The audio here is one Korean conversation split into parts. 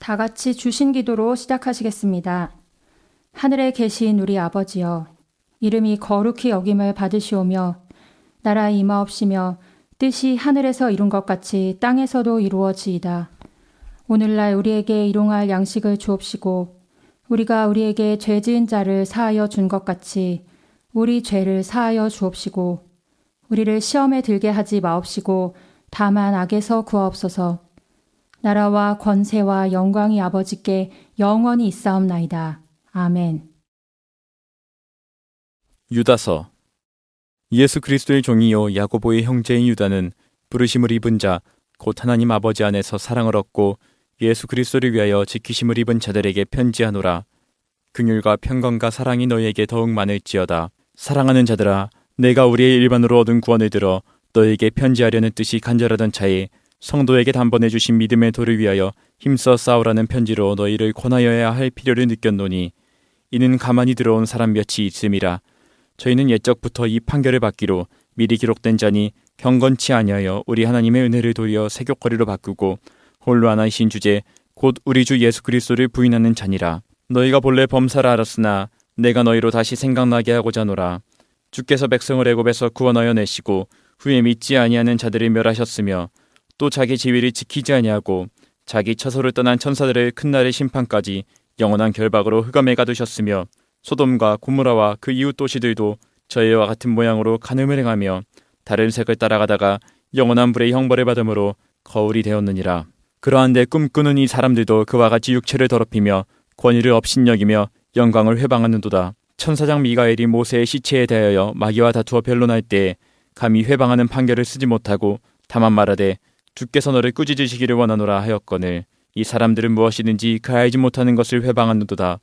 다 같이 주신 기도로 시작하시겠습니다. 하늘에 계신 우리 아버지여, 이름이 거룩히 여김을 받으시오며 나라 임하옵시며 뜻이 하늘에서 이룬 것 같이 땅에서도 이루어지이다. 오늘날 우리에게 일용할 양식을 주옵시고 우리가 우리에게 죄 지은 자를 사하여 준 것 같이 우리 죄를 사하여 주옵시고 우리를 시험에 들게 하지 마옵시고 다만 악에서 구하옵소서. 나라와 권세와 영광이 아버지께 영원히 있사옵나이다. 아멘. 유다서. 예수 그리스도의 종이요 야고보의 형제인 유다는 부르심을 입은 자 곧 하나님 아버지 안에서 사랑을 얻고 예수 그리스도를 위하여 지키심을 입은 자들에게 편지하노라. 긍휼과 평강과 사랑이 너희에게 더욱 많을지어다. 사랑하는 자들아, 내가 우리의 일반으로 얻은 구원을 들어 너희에게 편지하려는 뜻이 간절하던 차에 성도에게 단번에 주신 믿음의 도를 위하여 힘써 싸우라는 편지로 너희를 권하여야 할 필요를 느꼈노니 이는 가만히 들어온 사람 몇이 있음이라. 저희는 옛적부터 이 판결을 받기로 미리 기록된 자니 경건치 아니하여 우리 하나님의 은혜를 도리어 세교거리로 바꾸고 홀로 하나이신 주제 곧 우리 주 예수 그리스도를 부인하는 자니라. 너희가 본래 범사라 알았으나 내가 너희로 다시 생각나게 하고자 하노라. 주께서 백성을 애굽에서 구원하여 내시고 후에 믿지 아니하는 자들을 멸하셨으며 또 자기 지위를 지키지 아니하고 자기 처소를 떠난 천사들을 큰 날의 심판까지 영원한 결박으로 흑암에 가두셨으며 소돔과 고모라와 그 이웃 도시들도 저희와 같은 모양으로 간음을 행하며 다른 색을 따라가다가 영원한 불의 형벌을 받음으로 거울이 되었느니라. 그러한데 꿈꾸는 이 사람들도 그와 같이 육체를 더럽히며 권위를 업신여기며 영광을 회방하는도다. 천사장 미가엘이 모세의 시체에 대하여 마귀와 다투어 변론할 때에 감히 회방하는 판결을 쓰지 못하고 다만 말하되 주께서 너를 꾸짖으시기를 원하노라 하였거늘 이 사람들은 무엇이든지 그 알지 못하는 것을 회방하는도다.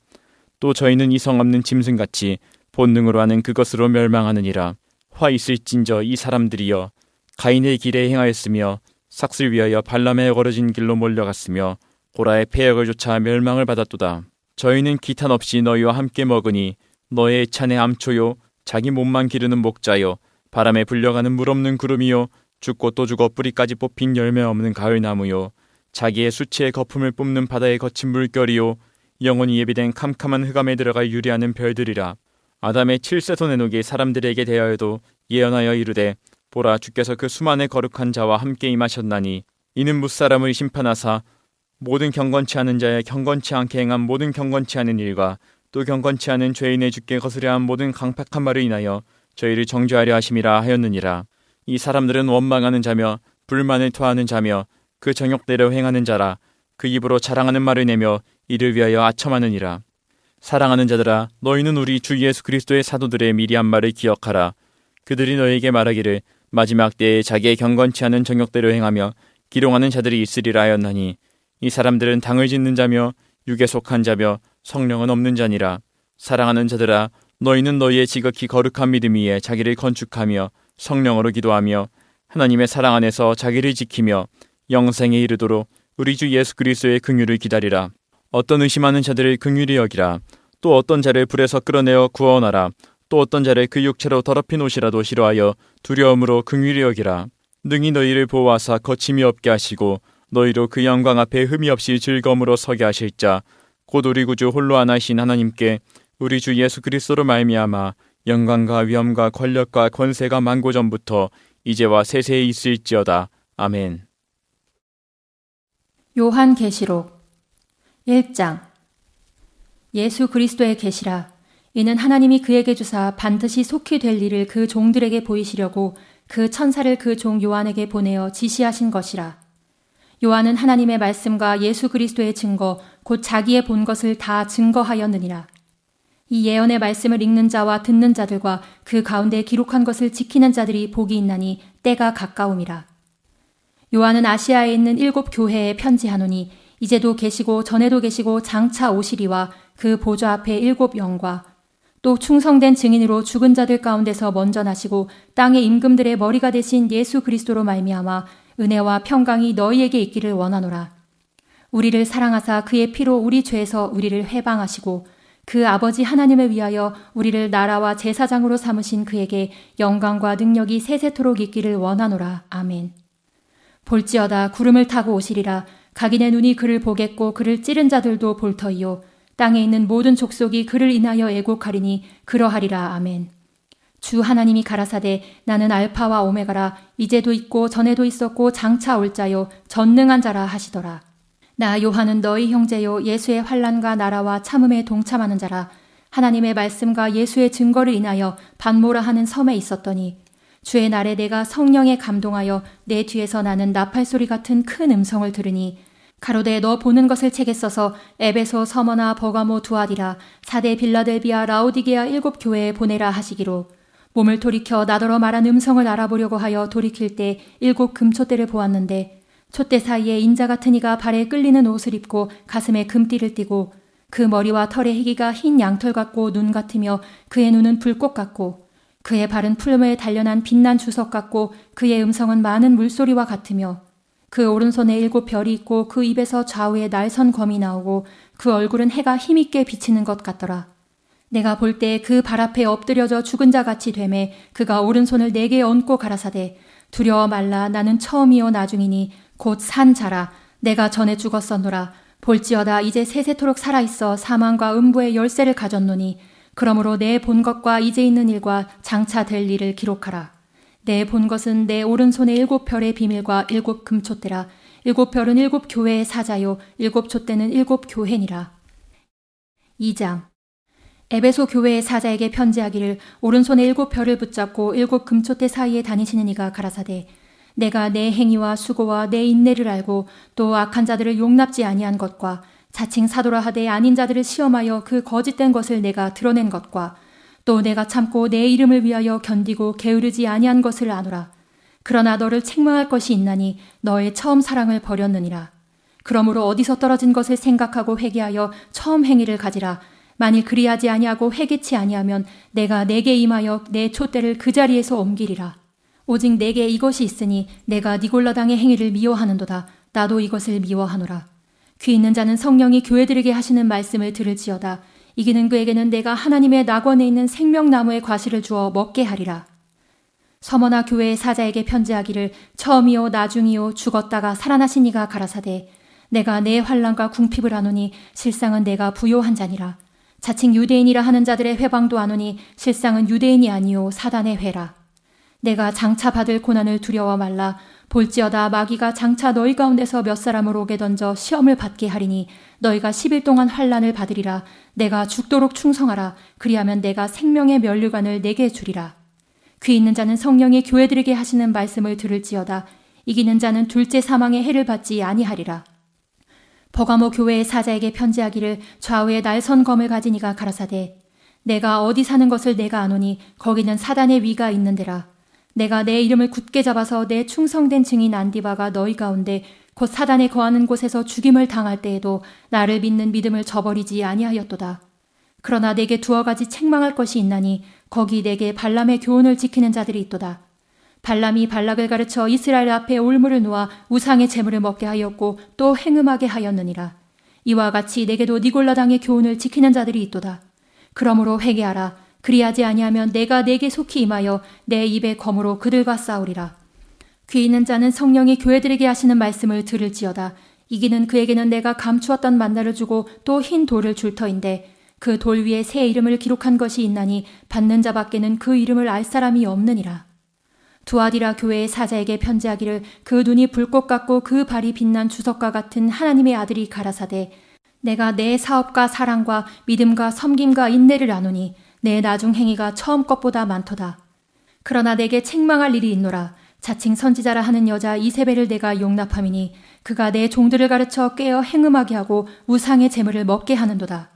또 저희는 이성 없는 짐승같이 본능으로 하는 그것으로 멸망하느니라. 화 있을진저 이 사람들이여 가인의 길에 행하였으며 삭슬 위하여 발람에 어거러진 길로 몰려갔으며 고라의 폐역을 쫓아 멸망을 받았도다. 저희는 기탄 없이 너희와 함께 먹으니 너의 찬의 암초요 자기 몸만 기르는 목자요 바람에 불려가는 물 없는 구름이요 죽고 또 죽어 뿌리까지 뽑힌 열매 없는 가을나무요 자기의 수치의 거품을 뿜는 바다의 거친 물결이요 영원히 예비된 캄캄한 흑암에 들어갈 유리하는 별들이라. 아담의 7세손 에녹이 사람들에게 대하여도 예언하여 이르되 보라 주께서 그 수만의 거룩한 자와 함께 임하셨나니 이는 무사람을 심판하사 모든 경건치 않은 자의 경건치 않게 행한 모든 경건치 않은 일과 또 경건치 않은 죄인의 주께 거스려한 모든 강팍한 말을 인하여 저희를 정죄하려 하심이라 하였느니라. 이 사람들은 원망하는 자며 불만을 토하는 자며 그 정욕대로 행하는 자라. 그 입으로 자랑하는 말을 내며 이를 위하여 아첨하느니라. 사랑하는 자들아, 너희는 우리 주 예수 그리스도의 사도들의 미리 한 말을 기억하라. 그들이 너희에게 말하기를 마지막 때에 자기의 경건치 않은 정욕대로 행하며 기롱하는 자들이 있으리라 하였나니 이 사람들은 당을 짓는 자며 육에 속한 자며 성령은 없는 자니라. 사랑하는 자들아, 너희는 너희의 지극히 거룩한 믿음 위에 자기를 건축하며 성령으로 기도하며 하나님의 사랑 안에서 자기를 지키며 영생에 이르도록 우리 주 예수 그리스도의 긍휼을 기다리라. 어떤 의심하는 자들을 긍휼히 여기라. 또 어떤 자를 불에서 끌어내어 구원하라. 또 어떤 자를 그 육체로 더럽힌 옷이라도 싫어하여 두려움으로 긍휼히 여기라. 능히 너희를 보호하사 거침이 없게 하시고 너희로 그 영광 앞에 흠이 없이 즐거움으로 서게 하실 자 곧 우리 구주 홀로 하나이신 하나님께 우리 주 예수 그리스도로 말미암아 영광과 위엄과 권력과 권세가 만고 전부터 이제와 세세에 있을지어다. 아멘. 요한계시록 1장. 예수 그리스도의 계시라. 이는 하나님이 그에게 주사 반드시 속히 될 일을 그 종들에게 보이시려고 그 천사를 그 종 요한에게 보내어 지시하신 것이라. 요한은 하나님의 말씀과 예수 그리스도의 증거 곧 자기의 본 것을 다 증거하였느니라. 이 예언의 말씀을 읽는 자와 듣는 자들과 그 가운데 기록한 것을 지키는 자들이 복이 있나니 때가 가까움이라. 요한은 아시아에 있는 7 교회에 편지하노니 이제도 계시고 전에도 계시고 장차 오시리와 그 보좌 앞에 7 영과 또 충성된 증인으로 죽은 자들 가운데서 먼저 나시고 땅의 임금들의 머리가 되신 예수 그리스도로 말미암아 은혜와 평강이 너희에게 있기를 원하노라. 우리를 사랑하사 그의 피로 우리 죄에서 우리를 해방하시고 그 아버지 하나님을 위하여 우리를 나라와 제사장으로 삼으신 그에게 영광과 능력이 세세토록 있기를 원하노라. 아멘. 볼지어다 구름을 타고 오시리라. 각인의 눈이 그를 보겠고 그를 찌른 자들도 볼 터이요 땅에 있는 모든 족속이 그를 인하여 애곡하리니 그러하리라. 아멘. 주 하나님이 가라사대 나는 알파와 오메가라 이제도 있고 전에도 있었고 장차 올 자요 전능한 자라 하시더라. 나 요한은 너희 형제요 예수의 환난과 나라와 참음에 동참하는 자라. 하나님의 말씀과 예수의 증거를 인하여 반모라 하는 섬에 있었더니 주의 날에 내가 성령에 감동하여 내 뒤에서 나는 나팔소리 같은 큰 음성을 들으니 가로되 너 보는 것을 책에 써서 에베소, 서머나, 버가모, 두아디라, 사대, 빌라델비아, 라오디게아 7 교회에 보내라 하시기로 몸을 돌이켜 나더러 말한 음성을 알아보려고 하여 돌이킬 때 7 금촛대를 보았는데 촛대 사이에 인자 같은 이가 발에 끌리는 옷을 입고 가슴에 금띠를 띠고 그 머리와 털의 희기가 흰 양털 같고 눈 같으며 그의 눈은 불꽃 같고 그의 발은 풀무에 단련한 빛난 주석 같고 그의 음성은 많은 물소리와 같으며 그 오른손에 7 별이 있고 그 입에서 좌우에 날선 검이 나오고 그 얼굴은 해가 힘있게 비치는 것 같더라. 내가 볼 때 그 발 앞에 엎드려져 죽은 자 같이 되매 그가 오른손을 내게 얹고 가라사대 두려워 말라 나는 처음이요 나중이니 곧 산 자라 내가 전에 죽었었노라 볼지어다 이제 세세토록 살아있어 사망과 음부의 열쇠를 가졌노니 그러므로 내 본 것과 이제 있는 일과 장차 될 일을 기록하라. 내 본 것은 내 오른손의 7 별의 비밀과 7 금촛대라. 7 별은 7 교회의 사자요 7 촛대는 7 교회니라. 2장 에베소 교회의 사자에게 편지하기를 오른손에 7 별을 붙잡고 7 금촛대 사이에 다니시는 이가 가라사대 내가 내 행위와 수고와 내 인내를 알고 또 악한 자들을 용납지 아니한 것과 자칭 사도라 하되 아닌 자들을 시험하여 그 거짓된 것을 내가 드러낸 것과 또 내가 참고 내 이름을 위하여 견디고 게으르지 아니한 것을 아노라. 그러나 너를 책망할 것이 있나니 너의 처음 사랑을 버렸느니라. 그러므로 어디서 떨어진 것을 생각하고 회개하여 처음 행위를 가지라. 만일 그리하지 아니하고 회개치 아니하면 내가 내게 임하여 내 촛대를 그 자리에서 옮기리라. 오직 내게 이것이 있으니 내가 니골라당의 행위를 미워하는도다. 나도 이것을 미워하노라. 귀 있는 자는 성령이 교회들에게 하시는 말씀을 들을지어다. 이기는 그에게는 내가 하나님의 낙원에 있는 생명나무의 과실을 주어 먹게 하리라. 서머나 교회의 사자에게 편지하기를 처음이요 나중이요 죽었다가 살아나신 이가 가라사대 내가 내 환난과 궁핍을 하노니 실상은 내가 부요한 자니라. 자칭 유대인이라 하는 자들의 회방도 아노니 실상은 유대인이 아니요 사단의 회라. 내가 장차 받을 고난을 두려워 말라. 볼지어다 마귀가 장차 너희 가운데서 몇 사람을 오게 던져 시험을 받게 하리니 너희가 10일 동안 환난을 받으리라. 내가 죽도록 충성하라. 그리하면 내가 생명의 면류관을 내게 주리라. 귀 있는 자는 성령이 교회들에게 하시는 말씀을 들을지어다. 이기는 자는 둘째 사망의 해를 받지 아니하리라. 버가모 교회의 사자에게 편지하기를 좌우에 날선 검을 가진 이가 가라사대 내가 어디 사는 것을 내가 아노니 거기는 사단의 위가 있는 데라. 내가 내 이름을 굳게 잡아서 내 충성된 증인 안디바가 너희 가운데 곧 사단에 거하는 곳에서 죽임을 당할 때에도 나를 믿는 믿음을 저버리지 아니하였도다. 그러나 내게 2 가지 책망할 것이 있나니 거기 내게 발람의 교훈을 지키는 자들이 있도다. 발람이 발락을 가르쳐 이스라엘 앞에 올무를 놓아 우상의 제물을 먹게 하였고 또 행음하게 하였느니라. 이와 같이 내게도 니골라당의 교훈을 지키는 자들이 있도다. 그러므로 회개하라. 그리하지 아니하면 내가 내게 속히 임하여 내 입의 검으로 그들과 싸우리라. 귀 있는 자는 성령이 교회들에게 하시는 말씀을 들을지어다. 이기는 그에게는 내가 감추었던 만나를 주고 또 흰 돌을 줄 터인데 그 돌 위에 새 이름을 기록한 것이 있나니 받는 자밖에는 그 이름을 알 사람이 없느니라. 두아디라 교회의 사자에게 편지하기를 그 눈이 불꽃 같고 그 발이 빛난 주석과 같은 하나님의 아들이 가라사대 내가 내 사업과 사랑과 믿음과 섬김과 인내를 아노니 내 나중 행위가 처음 것보다 많도다. 그러나 내게 책망할 일이 있노라. 자칭 선지자라 하는 여자 이세벨을 내가 용납함이니 그가 내 종들을 가르쳐 깨어 행음하게 하고 우상의 제물을 먹게 하는도다.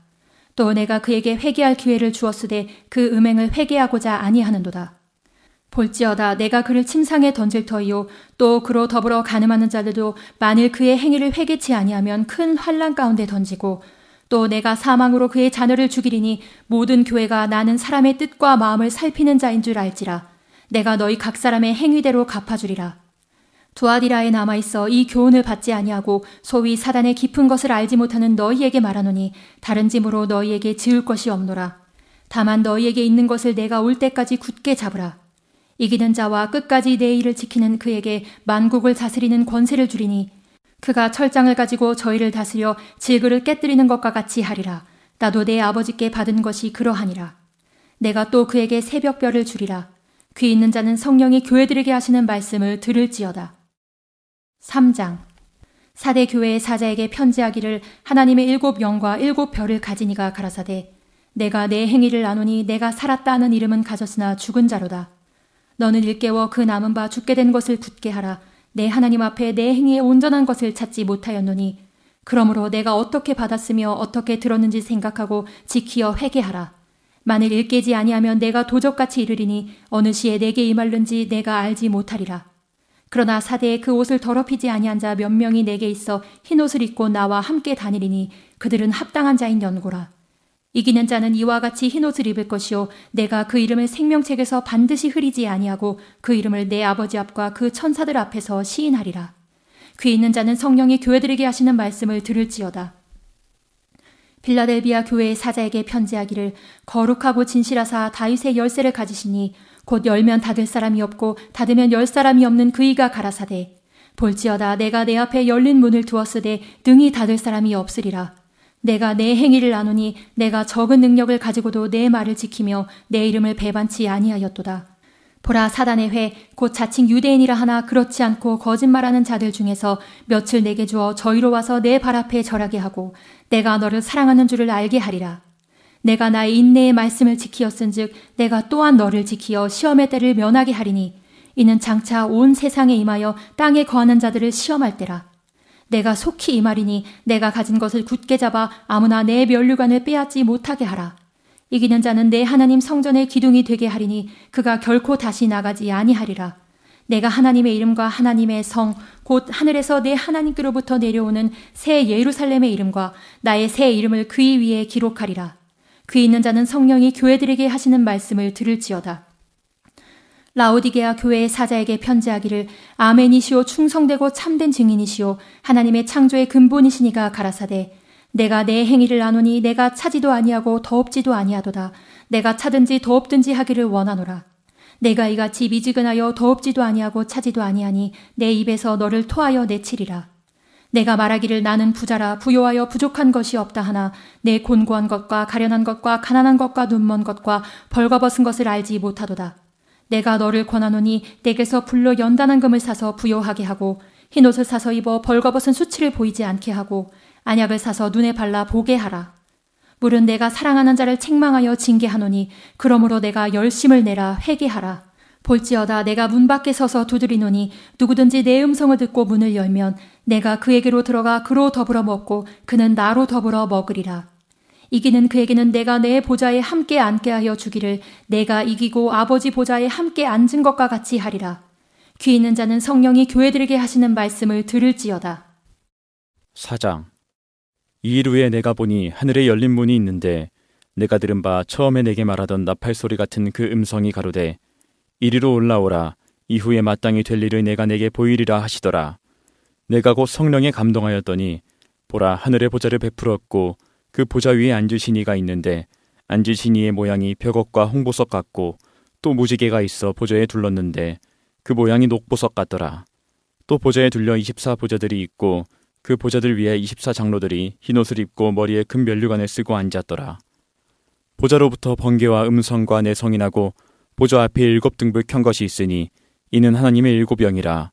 또 내가 그에게 회개할 기회를 주었으되 그 음행을 회개하고자 아니하는도다. 볼지어다 내가 그를 침상에 던질 터이요 또 그로 더불어 간음하는 자들도 만일 그의 행위를 회개치 아니하면 큰 환난 가운데 던지고 또 내가 사망으로 그의 자녀를 죽이리니 모든 교회가 나는 사람의 뜻과 마음을 살피는 자인 줄 알지라. 내가 너희 각 사람의 행위대로 갚아주리라. 두아디라에 남아있어 이 교훈을 받지 아니하고 소위 사단의 깊은 것을 알지 못하는 너희에게 말하노니 다른 짐으로 너희에게 지을 것이 없노라. 다만 너희에게 있는 것을 내가 올 때까지 굳게 잡으라. 이기는 자와 끝까지 내 일을 지키는 그에게 만국을 다스리는 권세를 주리니 그가 철장을 가지고 저희를 다스려 질그를 깨뜨리는 것과 같이 하리라. 나도 내 아버지께 받은 것이 그러하니라. 내가 또 그에게 새벽별을 주리라. 귀 있는 자는 성령이 교회들에게 하시는 말씀을 들을지어다. 3장. 사대 교회의 사자에게 편지하기를 하나님의 7영과 7별을 가진 이가 가라사대 내가 내 행위를 아노니 내가 살았다 하는 이름은 가졌으나 죽은 자로다. 너는 일깨워 그 남은 바 죽게 된 것을 굳게 하라. 내 하나님 앞에 내 행위에 온전한 것을 찾지 못하였노니 그러므로 내가 어떻게 받았으며 어떻게 들었는지 생각하고 지키어 회개하라. 만일 일깨지 아니하면 내가 도적같이 이르리니 어느 시에 내게 임할는지 내가 알지 못하리라. 그러나 사대에 그 옷을 더럽히지 아니한 자 몇 명이 내게 있어 흰 옷을 입고 나와 함께 다니리니 그들은 합당한 자인 연고라. 이기는 자는 이와 같이 흰 옷을 입을 것이요 내가 그 이름을 생명책에서 반드시 흐리지 아니하고 그 이름을 내 아버지 앞과 그 천사들 앞에서 시인하리라. 귀 있는 자는 성령이 교회들에게 하시는 말씀을 들을지어다. 빌라델비아 교회의 사자에게 편지하기를 거룩하고 진실하사 다윗의 열쇠를 가지시니 곧 열면 닫을 사람이 없고 닫으면 열 사람이 없는 그이가 가라사대 볼지어다 내가 내 앞에 열린 문을 두었으되 능히 닫을 사람이 없으리라. 내가 내 행위를 아노니 내가 적은 능력을 가지고도 내 말을 지키며 내 이름을 배반치 아니하였도다. 보라 사단의 회 곧 자칭 유대인이라 하나 그렇지 않고 거짓말하는 자들 중에서 며칠 내게 주어 저희로 와서 내 발 앞에 절하게 하고 내가 너를 사랑하는 줄을 알게 하리라. 내가 나의 인내의 말씀을 지키었은즉 내가 또한 너를 지키어 시험의 때를 면하게 하리니 이는 장차 온 세상에 임하여 땅에 거하는 자들을 시험할 때라. 내가 속히 임하리니 내가 가진 것을 굳게 잡아 아무나 내 면류관을 빼앗지 못하게 하라. 이기는 자는 내 하나님 성전의 기둥이 되게 하리니 그가 결코 다시 나가지 아니하리라. 내가 하나님의 이름과 하나님의 성 곧 하늘에서 내 하나님께로부터 내려오는 새 예루살렘의 이름과 나의 새 이름을 그의 위에 기록하리라. 귀 있는 자는 성령이 교회들에게 하시는 말씀을 들을지어다. 라오디게아 교회의 사자에게 편지하기를 아멘이시오 충성되고 참된 증인이시오 하나님의 창조의 근본이시니가 가라사대 내가 내 행위를 아노니 내가 차지도 아니하고 더없지도 아니하도다. 내가 차든지 더없든지 하기를 원하노라. 내가 이같이 미지근하여 더없지도 아니하고 차지도 아니하니 내 입에서 너를 토하여 내치리라. 내가 말하기를 나는 부자라 부요하여 부족한 것이 없다 하나 내 곤고한 것과 가련한 것과 가난한 것과 눈먼 것과 벌거벗은 것을 알지 못하도다. 내가 너를 권하노니 내게서 불로 연단한 금을 사서 부요하게 하고 흰옷을 사서 입어 벌거벗은 수치를 보이지 않게 하고 안약을 사서 눈에 발라 보게 하라. 물은 내가 사랑하는 자를 책망하여 징계하노니 그러므로 내가 열심을 내라 회개하라. 볼지어다 내가 문 밖에 서서 두드리노니 누구든지 내 음성을 듣고 문을 열면 내가 그에게로 들어가 그로 더불어 먹고 그는 나로 더불어 먹으리라. 이기는 그에게는 내가 내 보좌에 함께 앉게 하여 주기를 내가 이기고 아버지 보좌에 함께 앉은 것과 같이 하리라. 귀 있는 자는 성령이 교회들에게 하시는 말씀을 들을지어다. 4장. 이 일 후에 내가 보니 하늘에 열린 문이 있는데 내가 들은 바 처음에 내게 말하던 나팔 소리 같은 그 음성이 가로되 이리로 올라오라. 이후에 마땅히 될 일을 내가 내게 보이리라 하시더라. 내가 곧 성령에 감동하였더니 보라 하늘의 보좌를 베풀었고 그 보좌 위에 앉으신 이가 있는데 앉으신 이의 모양이 벽옥과 홍보석 같고 또 무지개가 있어 보좌에 둘렀는데 그 모양이 녹보석 같더라. 또 보좌에 둘려 24보좌들이 있고 그 보좌들 위에 24장로들이 흰옷을 입고 머리에 큰 면류관을 쓰고 앉았더라. 보좌로부터 번개와 음성과 내성이 나고 보좌 앞에 7등불 켠 것이 있으니 이는 하나님의 7영이라.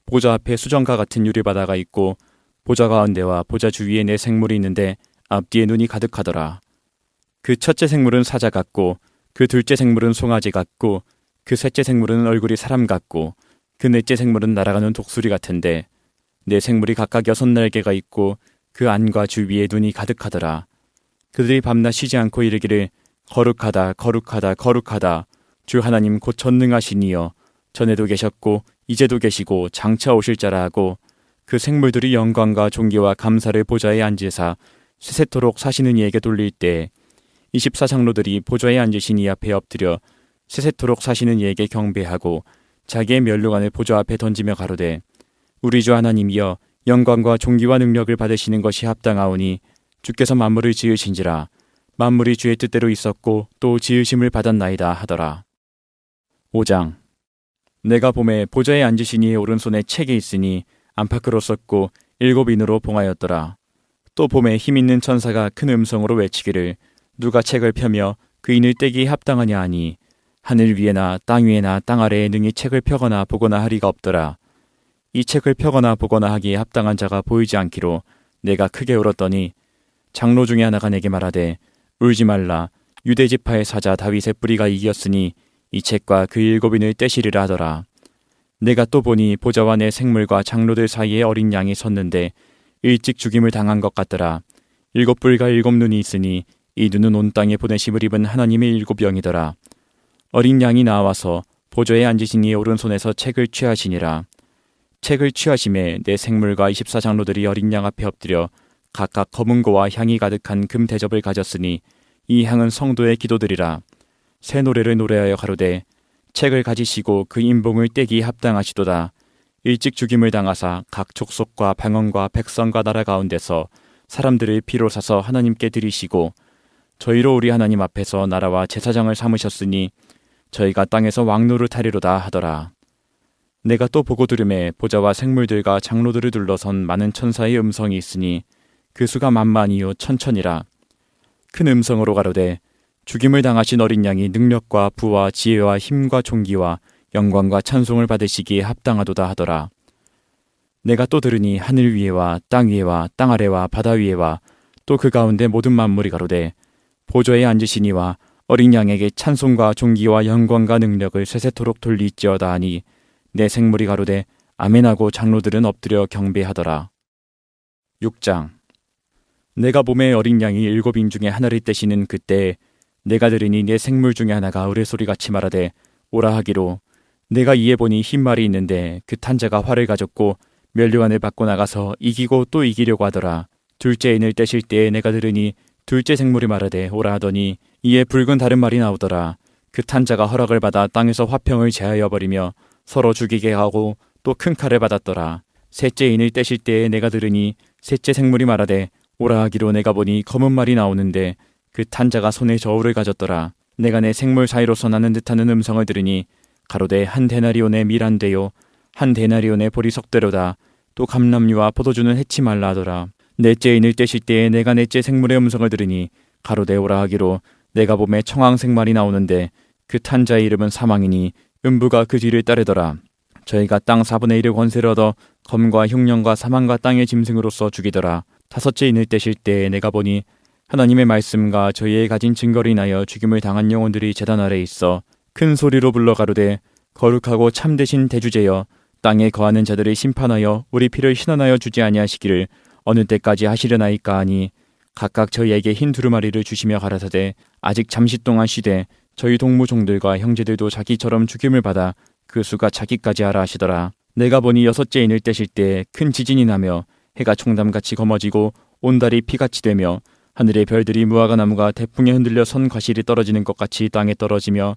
보좌 앞에 수정과 같은 유리바다가 있고 보좌 가운데와 보좌 주위에 4생물이 있는데 앞뒤에 눈이 가득하더라. 그 첫째 생물은 사자 같고 그 둘째 생물은 송아지 같고 그 셋째 생물은 얼굴이 사람 같고 그 넷째 생물은 날아가는 독수리 같은데 4생물이 각각 6날개가 있고 그 안과 주위에 눈이 가득하더라. 그들이 밤낮 쉬지 않고 이르기를 거룩하다 거룩하다 거룩하다 주 하나님 곧 전능하신 이여 전에도 계셨고 이제도 계시고 장차 오실 자라 하고 그 생물들이 영광과 존귀와 감사를 보좌에 앉으사 세세토록 사시는 이에게 돌릴 때 24장로들이 보좌에 앉으신 이 앞에 엎드려 세세토록 사시는 이에게 경배하고 자기의 면류관을 보좌 앞에 던지며 가로되 우리 주 하나님이여 영광과 존귀와 능력을 받으시는 것이 합당하오니 주께서 만물을 지으신지라 만물이 주의 뜻대로 있었고 또 지으심을 받았나이다 하더라. 5장. 내가 보매 보좌에 앉으신 이의 오른손에 책이 있으니 안팎으로 썼고 7인으로 봉하였더라. 또 봄에 힘있는 천사가 큰 음성으로 외치기를 누가 책을 펴며 그 인을 떼기에 합당하냐 하니 하늘 위에나 땅 위에나 땅 아래에 능히 책을 펴거나 보거나 하리가 없더라. 이 책을 펴거나 보거나 하기에 합당한 자가 보이지 않기로 내가 크게 울었더니 장로 중에 하나가 내게 말하되 울지 말라. 유대 지파의 사자 다윗의 뿌리가 이겼으니 이 책과 그 7인을 떼시리라 하더라. 내가 또 보니 보좌와 내 생물과 장로들 사이에 어린 양이 섰는데 일찍 죽임을 당한 것 같더라. 7뿔과 7눈이 있으니 이 눈은 온 땅에 보내심을 입은 하나님의 7영이더라. 어린 양이 나와서 보좌에 앉으신 이의 오른손에서 책을 취하시니라. 책을 취하심에 내 생물과 24장로들이 어린 양 앞에 엎드려 각각 검은 고와 향이 가득한 금 대접을 가졌으니 이 향은 성도의 기도들이라. 새 노래를 노래하여 가로되 책을 가지시고 그 인봉을 떼기에 합당하시도다. 일찍 죽임을 당하사 각 족속과 방언과 백성과 나라 가운데서 사람들을 피로 사서 하나님께 드리시고 저희로 우리 하나님 앞에서 나라와 제사장을 삼으셨으니 저희가 땅에서 왕노를 타리로다 하더라. 내가 또 보고 들음에 보좌와 생물들과 장로들을 둘러선 많은 천사의 음성이 있으니 그 수가 만만이요 천천이라. 큰 음성으로 가로되 죽임을 당하신 어린 양이 능력과 부와 지혜와 힘과 존귀와 영광과 찬송을 받으시기에 합당하도다 하더라. 내가 또 들으니 하늘 위에와 땅 위에와 땅 아래와 바다 위에와 또 그 가운데 모든 만물이 가로되 보좌에 앉으신 이와 어린 양에게 찬송과 존귀와 영광과 능력을 세세토록 돌리지어다 하니 내 생물이 가로되 아멘하고 장로들은 엎드려 경배하더라. 6장. 내가 봄에 어린 양이 7인 중에 하나를 떼시는 그때에 내가 들으니 내 생물 중에 하나가 우레소리같이 말하되 오라 하기로 내가 이에 보니 흰 말이 있는데 그 탄 자가 활을 가졌고 면류관을 받고 나가서 이기고 또 이기려고 하더라. 둘째 인을 떼실 때에 내가 들으니 둘째 생물이 말하되 오라 하더니 이에 붉은 다른 말이 나오더라. 그 탄 자가 허락을 받아 땅에서 화평을 제하여 버리며 서로 죽이게 하고 또 큰 칼을 받았더라. 셋째 인을 떼실 때에 내가 들으니 셋째 생물이 말하되 오라 하기로 내가 보니 검은 말이 나오는데 그 탄 자가 손에 저울을 가졌더라. 내가 내 생물 사이로서 나는 듯하는 음성을 들으니 가로되 한 데나리온의 밀한대요 한 데나리온의 보리석대로다. 또 감람류와 포도주는 해치 말라 하더라. 넷째 인을 떼실 때에 내가 넷째 생물의 음성을 들으니 가로되 오라 하기로 내가 봄에 청황색 말이 나오는데 그 탄 자의 이름은 사망이니 음부가 그 뒤를 따르더라. 저희가 땅 4분의 1의 권세를 얻어 검과 흉년과 사망과 땅의 짐승으로서 죽이더라. 다섯째 인을 떼실 때에 내가 보니 하나님의 말씀과 저희의 가진 증거를 인하여 죽임을 당한 영혼들이 제단 아래에 있어 큰 소리로 불러 가로되 거룩하고 참되신 대주제여 땅에 거하는 자들을 심판하여 우리 피를 희난하여 주지 아니하시기를 어느 때까지 하시려나이까 하니 각각 저희에게 흰 두루마리를 주시며 가라사대 아직 잠시 동안 쉬되 저희 동무종들과 형제들도 자기처럼 죽임을 받아 그 수가 자기까지 하라 하시더라. 내가 보니 여섯째 인을 떼실 때 큰 지진이 나며 해가 총담같이 검어지고 온 달이 피같이 되며 하늘의 별들이 무화과 나무가 태풍에 흔들려 선 과실이 떨어지는 것 같이 땅에 떨어지며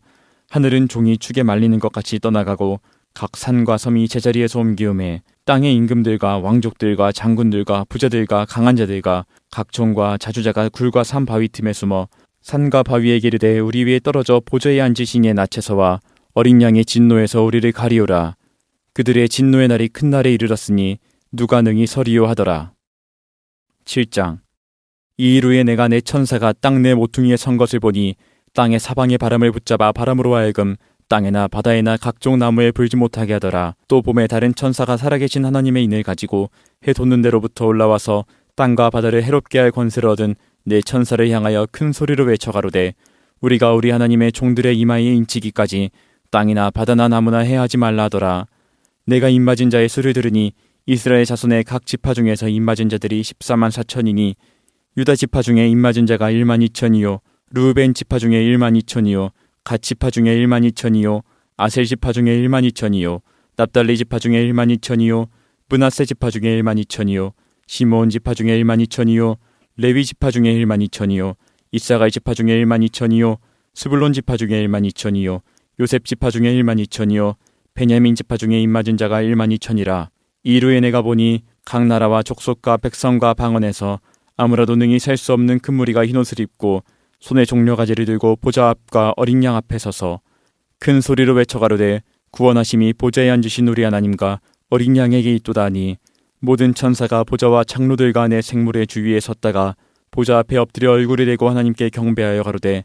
하늘은 종이 축에 말리는 것 같이 떠나가고 각 산과 섬이 제자리에서 옮기음에 땅의 임금들과 왕족들과 장군들과 부자들과 강한 자들과 각종과 자주자가 굴과 산 바위 틈에 숨어 산과 바위에 기르되 우리 위에 떨어져 보좌에 앉으신 이의 낯에서와 어린 양의 진노에서 우리를 가리오라. 그들의 진노의 날이 큰 날에 이르렀으니 누가 능히 서리요 하더라. 7장. 이 일 후에 내가 내 천사가 땅 내 모퉁이에 선 것을 보니 땅의 사방의 바람을 붙잡아 바람으로 하여금 땅에나 바다에나 각종 나무에 불지 못하게 하더라. 또 봄에 다른 천사가 살아계신 하나님의 인을 가지고 해 돋는 데로부터 올라와서 땅과 바다를 해롭게 할 권세를 얻은 내 천사를 향하여 큰 소리로 외쳐 가로되 우리가 우리 하나님의 종들의 이마에 인치기까지 땅이나 바다나 나무나 해하지 말라 하더라. 내가 입맞은 자의 수를 들으니 이스라엘 자손의 각 지파 중에서 입맞은 자들이 14만 4천이니 유다 지파 중에 입맞은 자가 1만 2천이요 르우벤 지파 중에 1만 2천이요 갓 지파 중에 1만 2천이요 아셀 지파 중에 1만 2천이요 납달리 지파 중에 1만 2천이요 므낫세 지파 중에 1만 2천이요 시므온 지파 중에 1만 2천이요 레위 지파 중에 1만 2천이요 이사갈 지파 중에 1만 2천이요 스불론 지파 중에 1만 2천이요 요셉 지파 중에 1만 2천이요 베냐민 지파 중에 입맞은 자가 1만 2천이라. 이루에 내가 보니 각 나라와 족속과 백성과 방언에서 아무라도 능히 셀 수 없는 큰 무리가 흰옷을 입고 손에 종려가지를 들고 보좌 앞과 어린 양 앞에 서서 큰 소리로 외쳐 가로되 구원하심이 보좌에 앉으신 우리 하나님과 어린 양에게 있도다 하니 모든 천사가 보좌와 장로들과 내 생물의 주위에 섰다가 보좌 앞에 엎드려 얼굴을 대고 하나님께 경배하여 가로되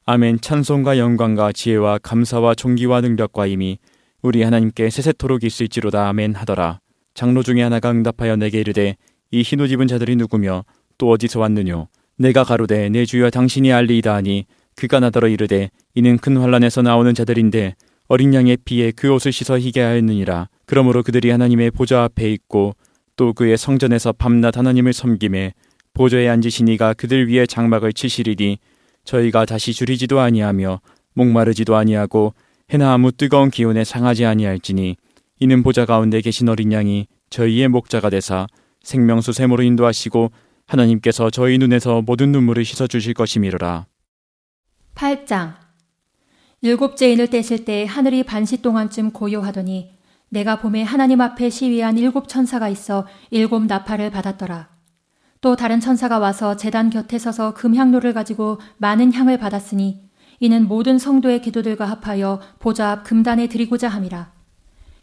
아멘. 찬송과 영광과 지혜와 감사와 존귀와 능력과 힘이 우리 하나님께 세세토록 있을지로다. 아멘 하더라. 장로 중에 하나가 응답하여 내게 이르되 이 흰옷 입은 자들이 누구며 또 어디서 왔느뇨? 내가 가로되 내 주여 당신이 알리이다 하니 그가 나더러 이르되 이는 큰 환란에서 나오는 자들인데 어린 양의 피에 그 옷을 씻어 희게 하였느니라. 그러므로 그들이 하나님의 보좌 앞에 있고 또 그의 성전에서 밤낮 하나님을 섬김에 보좌에 앉으신 이가 그들 위에 장막을 치시리니 저희가 다시 줄이지도 아니하며 목마르지도 아니하고 해나 아무 뜨거운 기운에 상하지 아니할지니 이는 보좌 가운데 계신 어린 양이 저희의 목자가 되사 생명수 샘으로 인도하시고 하나님께서 저희 눈에서 모든 눈물을 씻어주실 것이미로라. 8장. 일곱째 인을 떼실 때 하늘이 반시 동안쯤 고요하더니 내가 봄에 하나님 앞에 시위한 7 천사가 있어 7 나팔을 받았더라. 또 다른 천사가 와서 제단 곁에 서서 금향로를 가지고 많은 향을 받았으니 이는 모든 성도의 기도들과 합하여 보좌 앞 금단에 드리고자 함이라.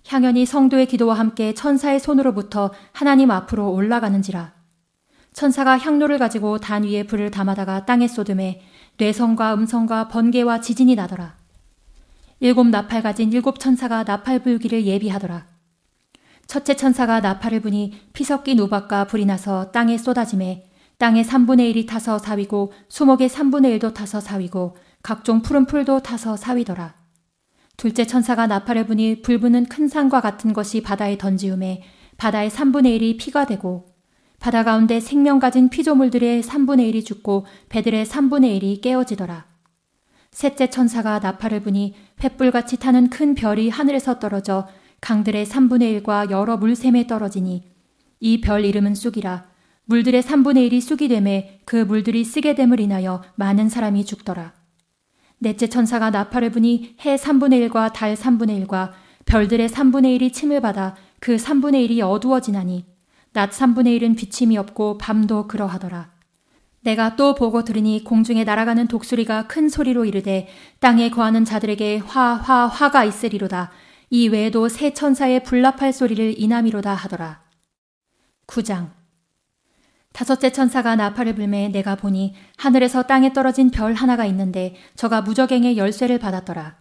향연이 성도의 기도와 함께 천사의 손으로부터 하나님 앞으로 올라가는지라. 천사가 향로를 가지고 단 위에 불을 담아다가 땅에 쏟음에 뇌성과 음성과 번개와 지진이 나더라. 7 나팔 가진 7 천사가 나팔 불기를 예비하더라. 첫째 천사가 나팔을 부니 피 섞인 우박과 불이 나서 땅에 쏟아짐에 땅의 3분의 1이 타서 사위고 수목의 3분의 1도 타서 사위고 각종 푸른 풀도 타서 사위더라. 둘째 천사가 나팔을 부니 불부는 큰 산과 같은 것이 바다에 던지음에 바다의 3분의 1이 피가 되고 바다 가운데 생명 가진 피조물들의 3분의 1이 죽고 배들의 3분의 1이 깨어지더라. 셋째 천사가 나팔을 부니 횃불같이 타는 큰 별이 하늘에서 떨어져 강들의 3분의 1과 여러 물샘에 떨어지니 이 별 이름은 쑥이라. 물들의 3분의 1이 쑥이 되매 그 물들이 쓰게 됨을 인하여 많은 사람이 죽더라. 넷째 천사가 나팔을 부니 해 3분의 1과 달 3분의 1과 별들의 3분의 1이 침을 받아 그 3분의 1이 어두워지나니 낮 3분의 1은 비침이 없고 밤도 그러하더라. 내가 또 보고 들으니 공중에 날아가는 독수리가 큰 소리로 이르되 땅에 거하는 자들에게 화가 있으리로다. 이 외에도 세 천사의 불납할 소리를 인함이로다 하더라. 9장. 다섯째 천사가 나팔을 불매 내가 보니 하늘에서 땅에 떨어진 별 하나가 있는데 저가 무저갱의 열쇠를 받았더라.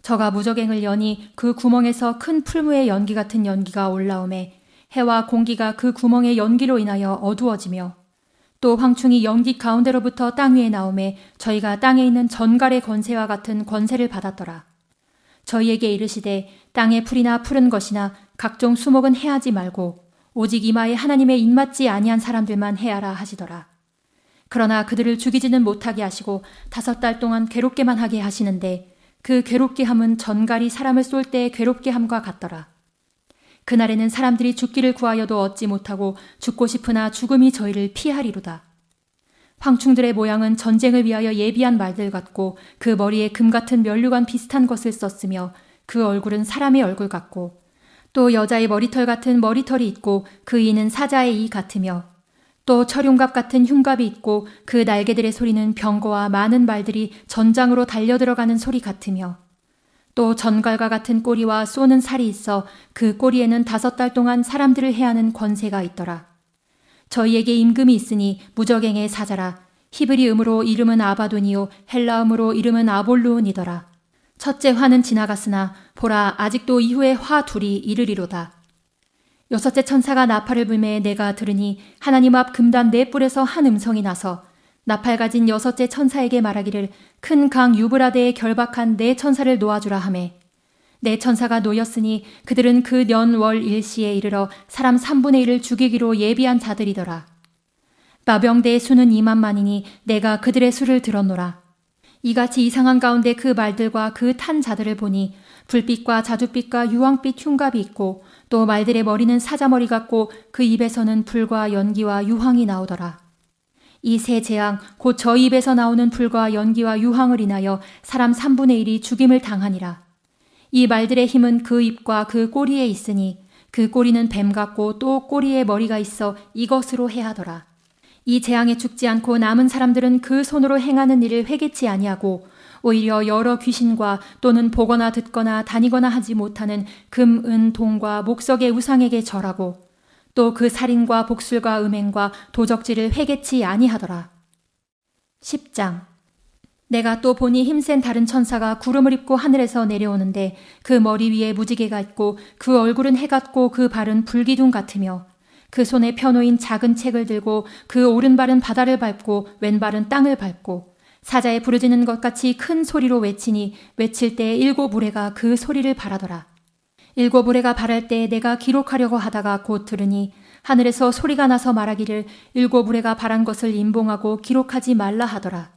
저가 무저갱을 여니 그 구멍에서 큰 풀무의 연기 같은 연기가 올라오매 해와 공기가 그 구멍의 연기로 인하여 어두워지며 또 황충이 연기 가운데로부터 땅 위에 나오매 저희가 땅에 있는 전갈의 권세와 같은 권세를 받았더라. 저희에게 이르시되 땅의 풀이나 푸른 것이나 각종 수목은 해하지 말고 오직 이마에 하나님의 입맞지 아니한 사람들만 해하라 하시더라. 그러나 그들을 죽이지는 못하게 하시고 5달 동안 괴롭게만 하게 하시는데 그 괴롭게 함은 전갈이 사람을 쏠 때의 괴롭게 함과 같더라. 그날에는 사람들이 죽기를 구하여도 얻지 못하고 죽고 싶으나 죽음이 저희를 피하리로다. 황충들의 모양은 전쟁을 위하여 예비한 말들 같고 그 머리에 금 같은 면류관 비슷한 것을 썼으며 그 얼굴은 사람의 얼굴 같고 또 여자의 머리털 같은 머리털이 있고 그 이는 사자의 이 같으며 또 철용갑 같은 흉갑이 있고 그 날개들의 소리는 병거와 많은 말들이 전장으로 달려들어가는 소리 같으며 또 전갈과 같은 꼬리와 쏘는 살이 있어 그 꼬리에는 5달 동안 사람들을 해하는 권세가 있더라. 저희에게 임금이 있으니 무저갱의 사자라. 히브리음으로 이름은 아바돈이요 헬라음으로 이름은 아볼루온이더라. 첫째 화는 지나갔으나 보라 아직도 이후에 화 둘이 이르리로다. 여섯째 천사가 나팔을 불매 내가 들으니 하나님 앞 금단 4뿔에서 한 음성이 나서 나팔 가진 여섯째 천사에게 말하기를 큰 강 유브라데에 결박한 4 천사를 놓아주라 하매 4 천사가 놓였으니 그들은 그 년 월 일시에 이르러 사람 3분의 1을 죽이기로 예비한 자들이더라. 마병대의 수는 2만만이니 내가 그들의 수를 들었노라. 이같이 이상한 가운데 그 말들과 그 탄 자들을 보니 불빛과 자줏빛과 유황빛 흉갑이 있고 또 말들의 머리는 사자머리 같고 그 입에서는 불과 연기와 유황이 나오더라. 이 세 재앙 곧 저 입에서 나오는 불과 연기와 유황을 인하여 사람 3분의 1이 죽임을 당하니라. 이 말들의 힘은 그 입과 그 꼬리에 있으니 그 꼬리는 뱀 같고 또 꼬리에 머리가 있어 이것으로 해하더라. 이 재앙에 죽지 않고 남은 사람들은 그 손으로 행하는 일을 회개치 아니하고 오히려 여러 귀신과 또는 보거나 듣거나 다니거나 하지 못하는 금, 은, 동과 목석의 우상에게 절하고 또 그 살인과 복술과 음행과 도적질을 회개치 아니하더라. 10장. 내가 또 보니 힘센 다른 천사가 구름을 입고 하늘에서 내려오는데 그 머리 위에 무지개가 있고 그 얼굴은 해 같고 그 발은 불기둥 같으며 그 손에 펴놓인 작은 책을 들고 그 오른발은 바다를 밟고 왼발은 땅을 밟고 사자에 부르짖는 것 같이 큰 소리로 외치니 외칠 때 7 우레가 그 소리를 발하더라. 7 우레가 발할 때 내가 기록하려고 하다가 곧 들으니 하늘에서 소리가 나서 말하기를 7 우레가 발한 것을 임봉하고 기록하지 말라 하더라.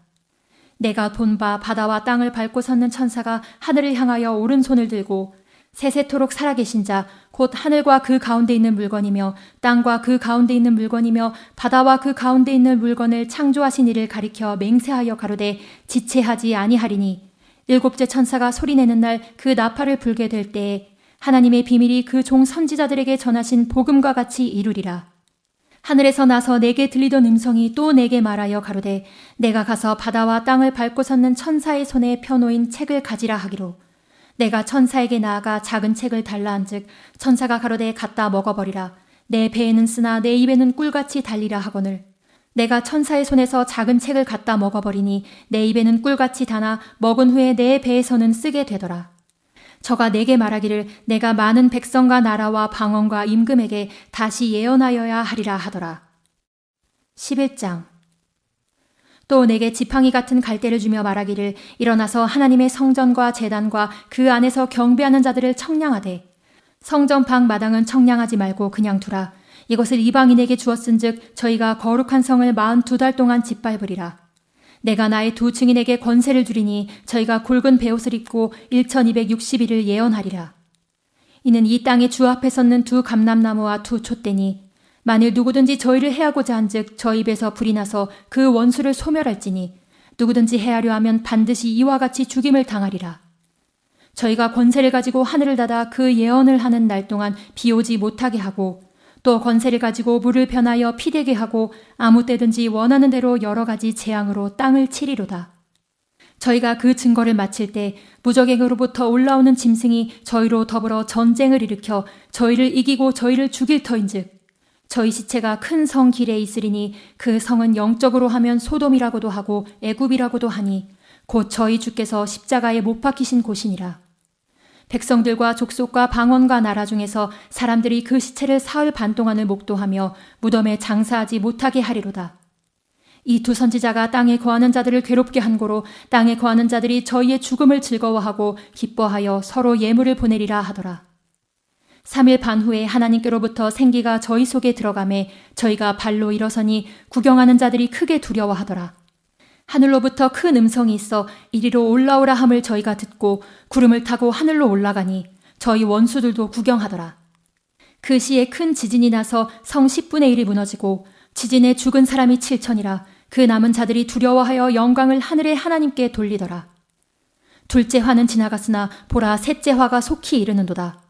내가 본 바 바다와 땅을 밟고 섰는 천사가 하늘을 향하여 오른손을 들고 세세토록 살아계신 자 곧 하늘과 그 가운데 있는 물건이며 땅과 그 가운데 있는 물건이며 바다와 그 가운데 있는 물건을 창조하신 이를 가리켜 맹세하여 가로되 지체하지 아니하리니 7째 천사가 소리내는 날 그 나팔을 불게 될 때에 하나님의 비밀이 그 종 선지자들에게 전하신 복음과 같이 이루리라. 하늘에서 나서 내게 들리던 음성이 또 내게 말하여 가로되 내가 가서 바다와 땅을 밟고 섰는 천사의 손에 펴놓인 책을 가지라 하기로 내가 천사에게 나아가 작은 책을 달라 한즉 천사가 가로되 갖다 먹어버리라. 내 배에는 쓰나 내 입에는 꿀같이 달리라 하거늘 내가 천사의 손에서 작은 책을 갖다 먹어버리니 내 입에는 꿀같이 다나 먹은 후에 내 배에서는 쓰게 되더라. 저가 내게 말하기를 내가 많은 백성과 나라와 방언과 임금에게 다시 예언하여야 하리라 하더라. 11장. 또 내게 지팡이 같은 갈대를 주며 말하기를 일어나서 하나님의 성전과 제단과 그 안에서 경배하는 자들을 청량하되 성전 밖 마당은 청량하지 말고 그냥 두라. 이것을 이방인에게 주었은즉 저희가 거룩한 성을 42달 동안 짓밟으리라. 내가 나의 2 증인에게 권세를 주리니 저희가 굵은 베옷을 입고 1260일을 예언하리라. 이는 이 땅의 주 앞에 섰는 2 감람나무와 2 촛대니 만일 누구든지 저희를 해하고자 한즉 저 입에서 불이 나서 그 원수를 소멸할지니 누구든지 해하려 하면 반드시 이와 같이 죽임을 당하리라. 저희가 권세를 가지고 하늘을 닫아 그 예언을 하는 날 동안 비 오지 못하게 하고 또 권세를 가지고 물을 변하여 피되게 하고 아무 때든지 원하는 대로 여러 가지 재앙으로 땅을 치리로다. 저희가 그 증거를 마칠 때 무적에게로부터 올라오는 짐승이 저희로 더불어 전쟁을 일으켜 저희를 이기고 저희를 죽일 터인즉 저희 시체가 큰 성 길에 있으리니 그 성은 영적으로 하면 소돔이라고도 하고 애굽이라고도 하니 곧 저희 주께서 십자가에 못 박히신 곳이니라. 백성들과 족속과 방언과 나라 중에서 사람들이 그 시체를 사흘 반 동안을 목도하며 무덤에 장사하지 못하게 하리로다. 이 2 선지자가 땅에 거하는 자들을 괴롭게 한 고로 땅에 거하는 자들이 저희의 죽음을 즐거워하고 기뻐하여 서로 예물을 보내리라 하더라. 3일 반 후에 하나님께로부터 생기가 저희 속에 들어가매 저희가 발로 일어서니 구경하는 자들이 크게 두려워하더라. 하늘로부터 큰 음성이 있어 이리로 올라오라 함을 저희가 듣고 구름을 타고 하늘로 올라가니 저희 원수들도 구경하더라. 그 시에 큰 지진이 나서 성 10분의 1이 무너지고 지진에 죽은 사람이 7천이라 그 남은 자들이 두려워하여 영광을 하늘의 하나님께 돌리더라. 둘째 화는 지나갔으나 보라 셋째 화가 속히 이르는도다.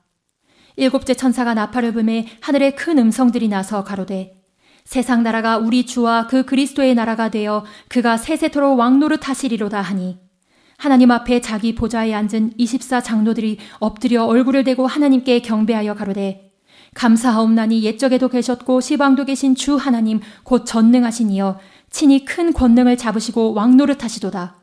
7째 천사가 나팔을 불매 하늘에 큰 음성들이 나서 가로되 세상 나라가 우리 주와 그 그리스도의 나라가 되어 그가 세세토록 왕노릇 하시리로다 하니 하나님 앞에 자기 보좌에 앉은 24 장로들이 엎드려 얼굴을 대고 하나님께 경배하여 가로되 감사하옵나니 옛적에도 계셨고 시방도 계신 주 하나님 곧 전능하신 이여 친히 큰 권능을 잡으시고 왕노릇 하시도다.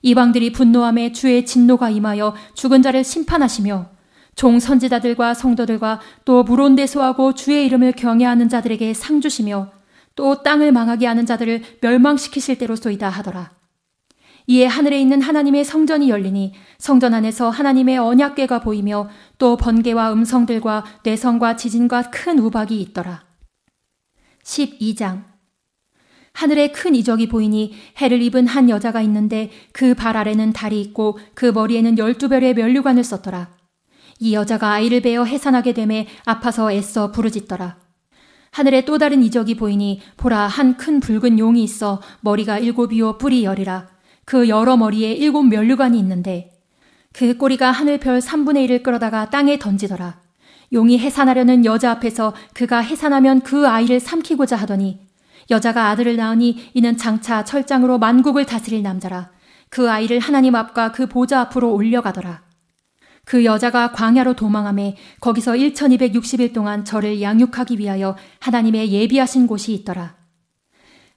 이방들이 분노함에 주의 진노가 임하여 죽은 자를 심판하시며 종 선지자들과 성도들과 또 물온대소하고 주의 이름을 경외하는 자들에게 상 주시며 또 땅을 망하게 하는 자들을 멸망시키실 때로소이다 하더라. 이에 하늘에 있는 하나님의 성전이 열리니 성전 안에서 하나님의 언약궤가 보이며 또 번개와 음성들과 뇌성과 지진과 큰 우박이 있더라. 12장. 하늘에 큰 이적이 보이니 해를 입은 한 여자가 있는데 그 발 아래는 달이 있고 그 머리에는 12별의 면류관을 썼더라. 이 여자가 아이를 베어 해산하게 되매 아파서 애써 부르짖더라. 하늘에 또 다른 이적이 보이니 보라 한 큰 붉은 용이 있어 머리가 7이요 뿔이 10이라. 그 여러 머리에 7 면류관이 있는데 그 꼬리가 하늘 별 3분의 1을 끌어다가 땅에 던지더라. 용이 해산하려는 여자 앞에서 그가 해산하면 그 아이를 삼키고자 하더니 여자가 아들을 낳으니 이는 장차 철장으로 만국을 다스릴 남자라. 그 아이를 하나님 앞과 그 보좌 앞으로 올려가더라. 그 여자가 광야로 도망하매 거기서 1260일 동안 저를 양육하기 위하여 하나님의 예비하신 곳이 있더라.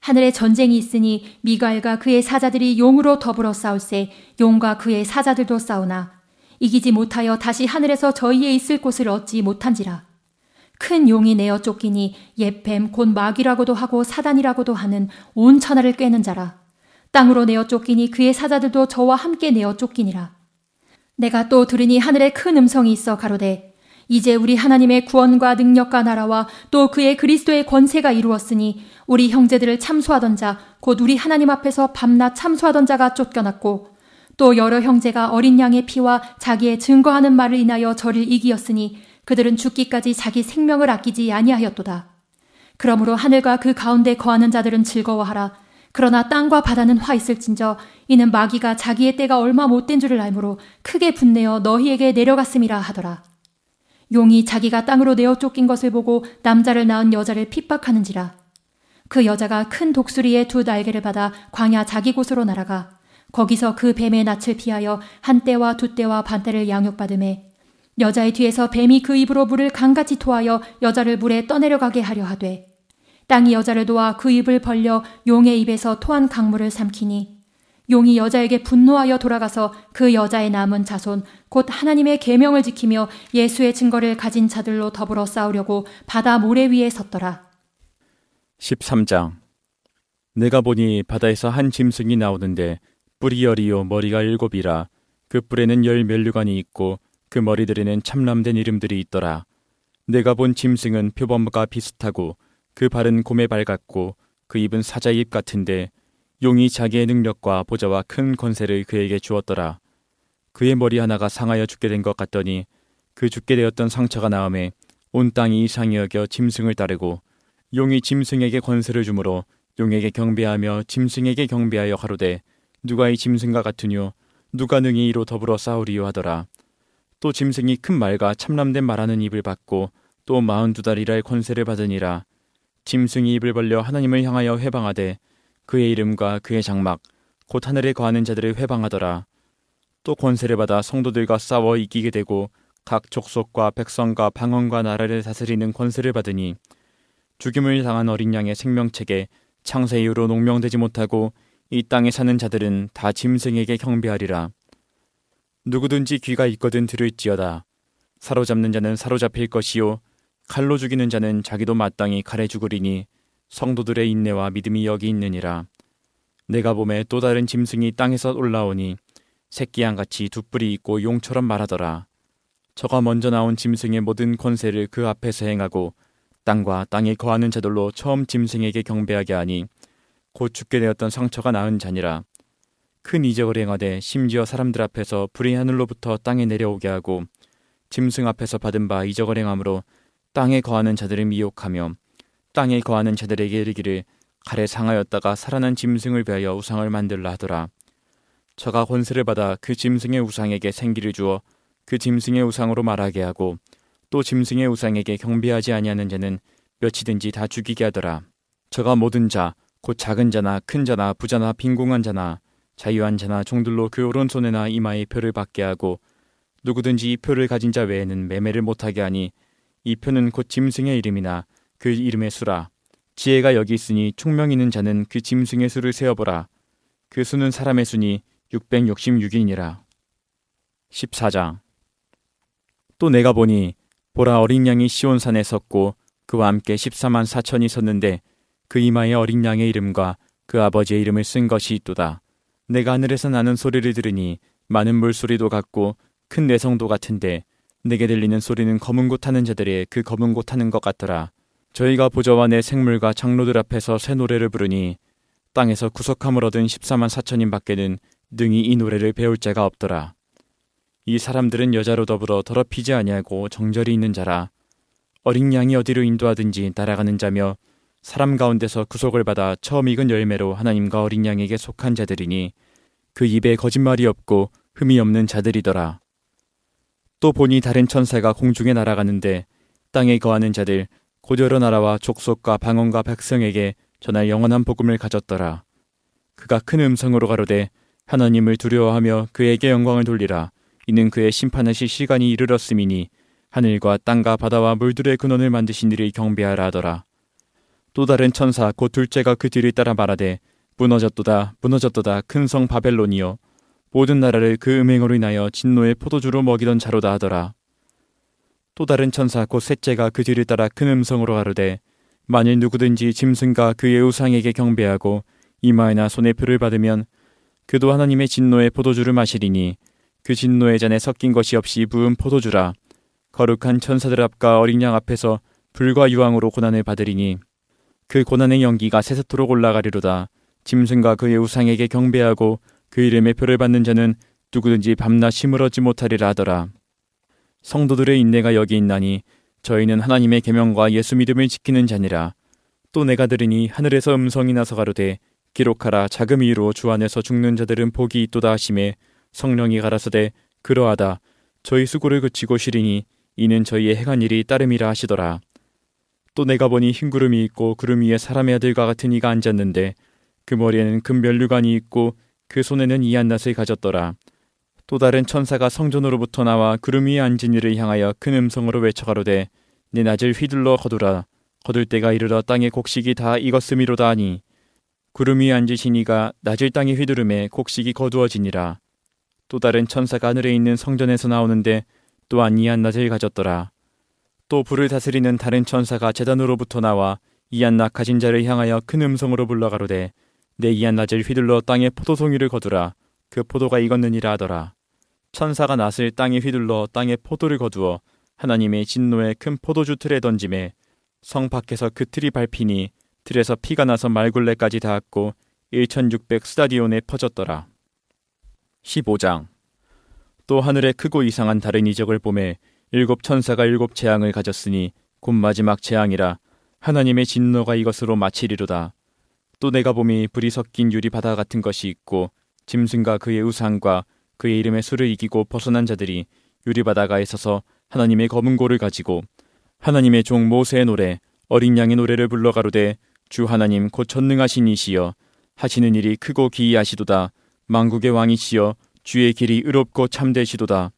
하늘에 전쟁이 있으니 미갈과 그의 사자들이 용으로 더불어 싸울세 용과 그의 사자들도 싸우나 이기지 못하여 다시 하늘에서 저희의 있을 곳을 얻지 못한지라. 큰 용이 내어 쫓기니 옛뱀 곧 마귀라고도 하고 사단이라고도 하는 온 천하를 꿰는 자라. 땅으로 내어 쫓기니 그의 사자들도 저와 함께 내어 쫓기니라. 내가 또 들으니 하늘에 큰 음성이 있어 가로되 이제 우리 하나님의 구원과 능력과 나라와 또 그의 그리스도의 권세가 이루었으니 우리 형제들을 참소하던 자 곧 우리 하나님 앞에서 밤낮 참소하던 자가 쫓겨났고 또 여러 형제가 어린 양의 피와 자기의 증거하는 말을 인하여 저를 이기었으니 그들은 죽기까지 자기 생명을 아끼지 아니하였도다. 그러므로 하늘과 그 가운데 거하는 자들은 즐거워하라. 그러나 땅과 바다는 화 있을진저 이는 마귀가 자기의 때가 얼마 못된 줄을 알므로 크게 분내어 너희에게 내려갔음이라 하더라. 용이 자기가 땅으로 내어 쫓긴 것을 보고 남자를 낳은 여자를 핍박하는지라. 그 여자가 큰 독수리의 두 날개를 받아 광야 자기 곳으로 날아가 거기서 그 뱀의 낯을 피하여 한 떼와 두 떼와 반 떼를 양육받음에 여자의 뒤에서 뱀이 그 입으로 물을 강같이 토하여 여자를 물에 떠내려가게 하려 하되 땅이 여자를 도와 그 입을 벌려 용의 입에서 토한 강물을 삼키니 용이 여자에게 분노하여 돌아가서 그 여자의 남은 자손 곧 하나님의 계명을 지키며 예수의 증거를 가진 자들로 더불어 싸우려고 바다 모래 위에 섰더라. 13장. 내가 보니 바다에서 한 짐승이 나오는데 뿔이 10이요 머리가 7이라. 그 뿔에는 10면류관이 있고 그 머리들에는 참람된 이름들이 있더라. 내가 본 짐승은 표범과 비슷하고 그 발은 곰의 발 같고 그 입은 사자의 입 같은데 용이 자기의 능력과 보좌와 큰 권세를 그에게 주었더라. 그의 머리 하나가 상하여 죽게 된 것 같더니 그 죽게 되었던 상처가 나음에 온 땅이 이상히 여겨 짐승을 따르고 용이 짐승에게 권세를 주므로 용에게 경배하며 짐승에게 경배하여 가로되 누가 이 짐승과 같으뇨 누가 능히 이로 더불어 싸우리요 하더라. 또 짐승이 큰 말과 참람된 말하는 입을 받고 또 42다리랄 권세를 받으니라. 짐승이 입을 벌려 하나님을 향하여 회방하되 그의 이름과 그의 장막 곧 하늘에 거하는 자들을 회방하더라. 또 권세를 받아 성도들과 싸워 이기게 되고 각 족속과 백성과 방언과 나라를 다스리는 권세를 받으니 죽임을 당한 어린 양의 생명책에 창세 이후로 농명되지 못하고 이 땅에 사는 자들은 다 짐승에게 경배하리라. 누구든지 귀가 있거든 들을지어다. 사로잡는 자는 사로잡힐 것이요 칼로 죽이는 자는 자기도 마땅히 칼에 죽으리니 성도들의 인내와 믿음이 여기 있느니라. 내가 보매 또 다른 짐승이 땅에서 올라오니 새끼 양같이 두 뿔이 있고 용처럼 말하더라. 저가 먼저 나온 짐승의 모든 권세를 그 앞에서 행하고 땅과 땅에 거하는 자들로 처음 짐승에게 경배하게 하니 곧 죽게 되었던 상처가 나은 자니라. 큰 이적을 행하되 심지어 사람들 앞에서 불이 하늘로부터 땅에 내려오게 하고 짐승 앞에서 받은 바 이적을 행함으로 땅에 거하는 자들을 미혹하며 땅에 거하는 자들에게 이르기를 칼에 상하였다가 살아난 짐승을 위하여 우상을 만들라 하더라. 저가 권세를 받아 그 짐승의 우상에게 생기를 주어 그 짐승의 우상으로 말하게 하고 또 짐승의 우상에게 경배하지 아니하는 자는 몇이든지 다 죽이게 하더라. 저가 모든 자 곧 작은 자나 큰 자나 부자나 빈궁한 자나 자유한 자나 종들로 그 오른손에나 이마에 표를 받게 하고 누구든지 이 표를 가진 자 외에는 매매를 못하게 하니 이 표는 곧 짐승의 이름이나 그 이름의 수라. 지혜가 여기 있으니 총명 있는 자는 그 짐승의 수를 세어보라. 그 수는 사람의 수니 666이니라. 14장. 또 내가 보니 보라 어린 양이 시온산에 섰고 그와 함께 14만 4천이 섰는데 그 이마에 어린 양의 이름과 그 아버지의 이름을 쓴 것이 있도다. 내가 하늘에서 나는 소리를 들으니 많은 물소리도 같고 큰 내성도 같은데 내게 들리는 소리는 검은 고 타는 자들의 그 검은 고 타는 것 같더라. 저희가 보좌와 내 생물과 장로들 앞에서 새 노래를 부르니 땅에서 구속함을 얻은 14만 4천인 밖에는 능히 이 노래를 배울 자가 없더라. 이 사람들은 여자로 더불어 더럽히지 아니하고 정절이 있는 자라. 어린 양이 어디로 인도하든지 따라가는 자며 사람 가운데서 구속을 받아 처음 익은 열매로 하나님과 어린 양에게 속한 자들이니 그 입에 거짓말이 없고 흠이 없는 자들이더라. 또 보니 다른 천사가 공중에 날아가는데 땅에 거하는 자들 곧 여러 나라와 족속과 방언과 백성에게 전할 영원한 복음을 가졌더라. 그가 큰 음성으로 가로되 하나님을 두려워하며 그에게 영광을 돌리라. 이는 그의 심판하실 시간이 이르렀음이니 하늘과 땅과 바다와 물들의 근원을 만드신 이를 경배하라 하더라. 또 다른 천사 곧 둘째가 그 뒤를 따라 말하되 무너졌도다 무너졌도다 큰 성 바벨론이여 모든 나라를 그 음행으로 인하여 진노의 포도주로 먹이던 자로다 하더라. 또 다른 천사 곧 셋째가 그 뒤를 따라 큰 음성으로 가로되 만일 누구든지 짐승과 그의 우상에게 경배하고 이마에나 손에 표를 받으면 그도 하나님의 진노의 포도주를 마시리니 그 진노의 잔에 섞인 것이 없이 부은 포도주라. 거룩한 천사들 앞과 어린 양 앞에서 불과 유황으로 고난을 받으리니 그 고난의 연기가 세세토록 올라가리로다. 짐승과 그의 우상에게 경배하고 그 이름의 표를 받는 자는 누구든지 밤낮 시무르지 못하리라 하더라. 성도들의 인내가 여기 있나니 저희는 하나님의 계명과 예수 믿음을 지키는 자니라. 또 내가 들으니 하늘에서 음성이 나서 가로되 기록하라. 자금이 이루어 주 안에서 죽는 자들은 복이 있도다 하시매 성령이 가라사대 그러하다. 저희 수고를 그치고 쉬리니 이는 저희의 행한 일이 따름이라 하시더라. 또 내가 보니 흰 구름이 있고 구름 위에 사람의 아들과 같은 이가 앉았는데 그 머리에는 금 면류관이 있고 그 손에는 이한낫을 가졌더라. 또 다른 천사가 성전으로부터 나와 구름 위에 앉은 이를 향하여 큰 음성으로 외쳐가로되 내 낫을 휘둘러 거두라. 거둘 때가 이르러 땅의 곡식이 다 익었음이로다 하니 구름 위에 앉으신 이가 낫을 땅에 휘두르매 곡식이 거두어지니라. 또 다른 천사가 하늘에 있는 성전에서 나오는데 또한 이한낫을 가졌더라. 또 불을 다스리는 다른 천사가 제단으로부터 나와 이한낫 가진 자를 향하여 큰 음성으로 불러가로되 내 이한낫을 휘둘러 땅에 포도송이를 거두라. 그 포도가 익었느니라 하더라. 천사가 낫을 땅에 휘둘러 땅에 포도를 거두어 하나님의 진노의 큰 포도주 틀에 던지매 성 밖에서 그 틀이 밟히니 틀에서 피가 나서 말굴레까지 닿았고 1600 스타디온에 퍼졌더라. 15장. 또 하늘에 크고 이상한 다른 이적을 보매 일곱 천사가 일곱 재앙을 가졌으니 곧 마지막 재앙이라. 하나님의 진노가 이것으로 마치리로다. 또 내가 보니 불이 섞인 유리 바다 같은 것이 있고 짐승과 그의 우상과 그의 이름의 수를 이기고 벗어난 자들이 유리 바다가에 서서 하나님의 검은 고를 가지고 하나님의 종 모세의 노래 어린 양의 노래를 불러 가로되 주 하나님 곧 전능하신 이시여 하시는 일이 크고 기이하시도다. 만국의 왕이시여 주의 길이 의롭고 참되시도다.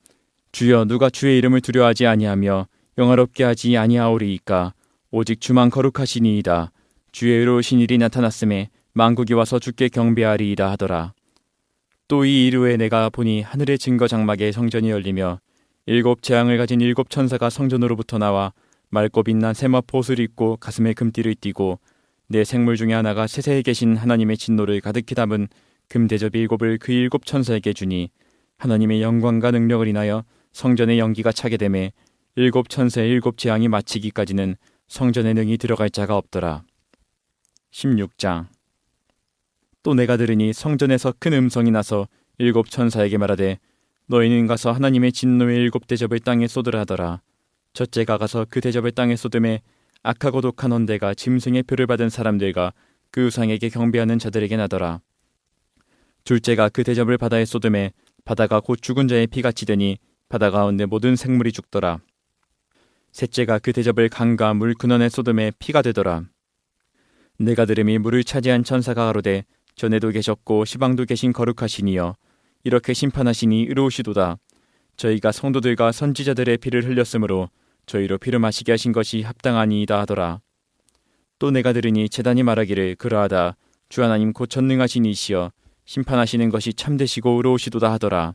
주여 누가 주의 이름을 두려워하지 아니하며 영화롭게 하지 아니하오리이까. 오직 주만 거룩하시니이다. 주의 의로우신 일이 나타났음에 만국이 와서 주께 경배하리이다 하더라. 또 이 일 후에 내가 보니 하늘의 증거 장막에 성전이 열리며 일곱 재앙을 가진 일곱 천사가 성전으로부터 나와 맑고 빛난 세마포 옷을 입고 가슴에 금띠를 띠고 내 생물 중에 하나가 세세에 계신 하나님의 진노를 가득히 담은 금대접 일곱을 그 일곱 천사에게 주니 하나님의 영광과 능력을 인하여 성전의 연기가 차게 되매 일곱 천사의 일곱 재앙이 마치기까지는 성전에 능히 들어갈 자가 없더라. 16장. 또 내가 들으니 성전에서 큰 음성이 나서 일곱 천사에게 말하되 너희는 가서 하나님의 진노의 일곱 대접을 땅에 쏟으라 하더라. 첫째가 가서 그 대접을 땅에 쏟음에 악하고 독한 헌대가 짐승의 표를 받은 사람들과 그 우상에게 경배하는 자들에게 나더라. 둘째가 그 대접을 바다에 쏟음에 바다가 곧 죽은 자의 피같이 되니 바다 가운데 모든 생물이 죽더라. 셋째가 그 대접을 강과 물 근원에 쏟음에 피가 되더라. 내가 들음이 물을 차지한 천사가 가로되 전에도 계셨고 시방도 계신 거룩하시니여 이렇게 심판하시니 의로우시도다. 저희가 성도들과 선지자들의 피를 흘렸으므로 저희로 피를 마시게 하신 것이 합당하니이다 하더라. 또 내가 들으니 제단이 말하기를 그러하다. 주 하나님 곧 전능하신 이시여 심판하시는 것이 참되시고 의로우시도다 하더라.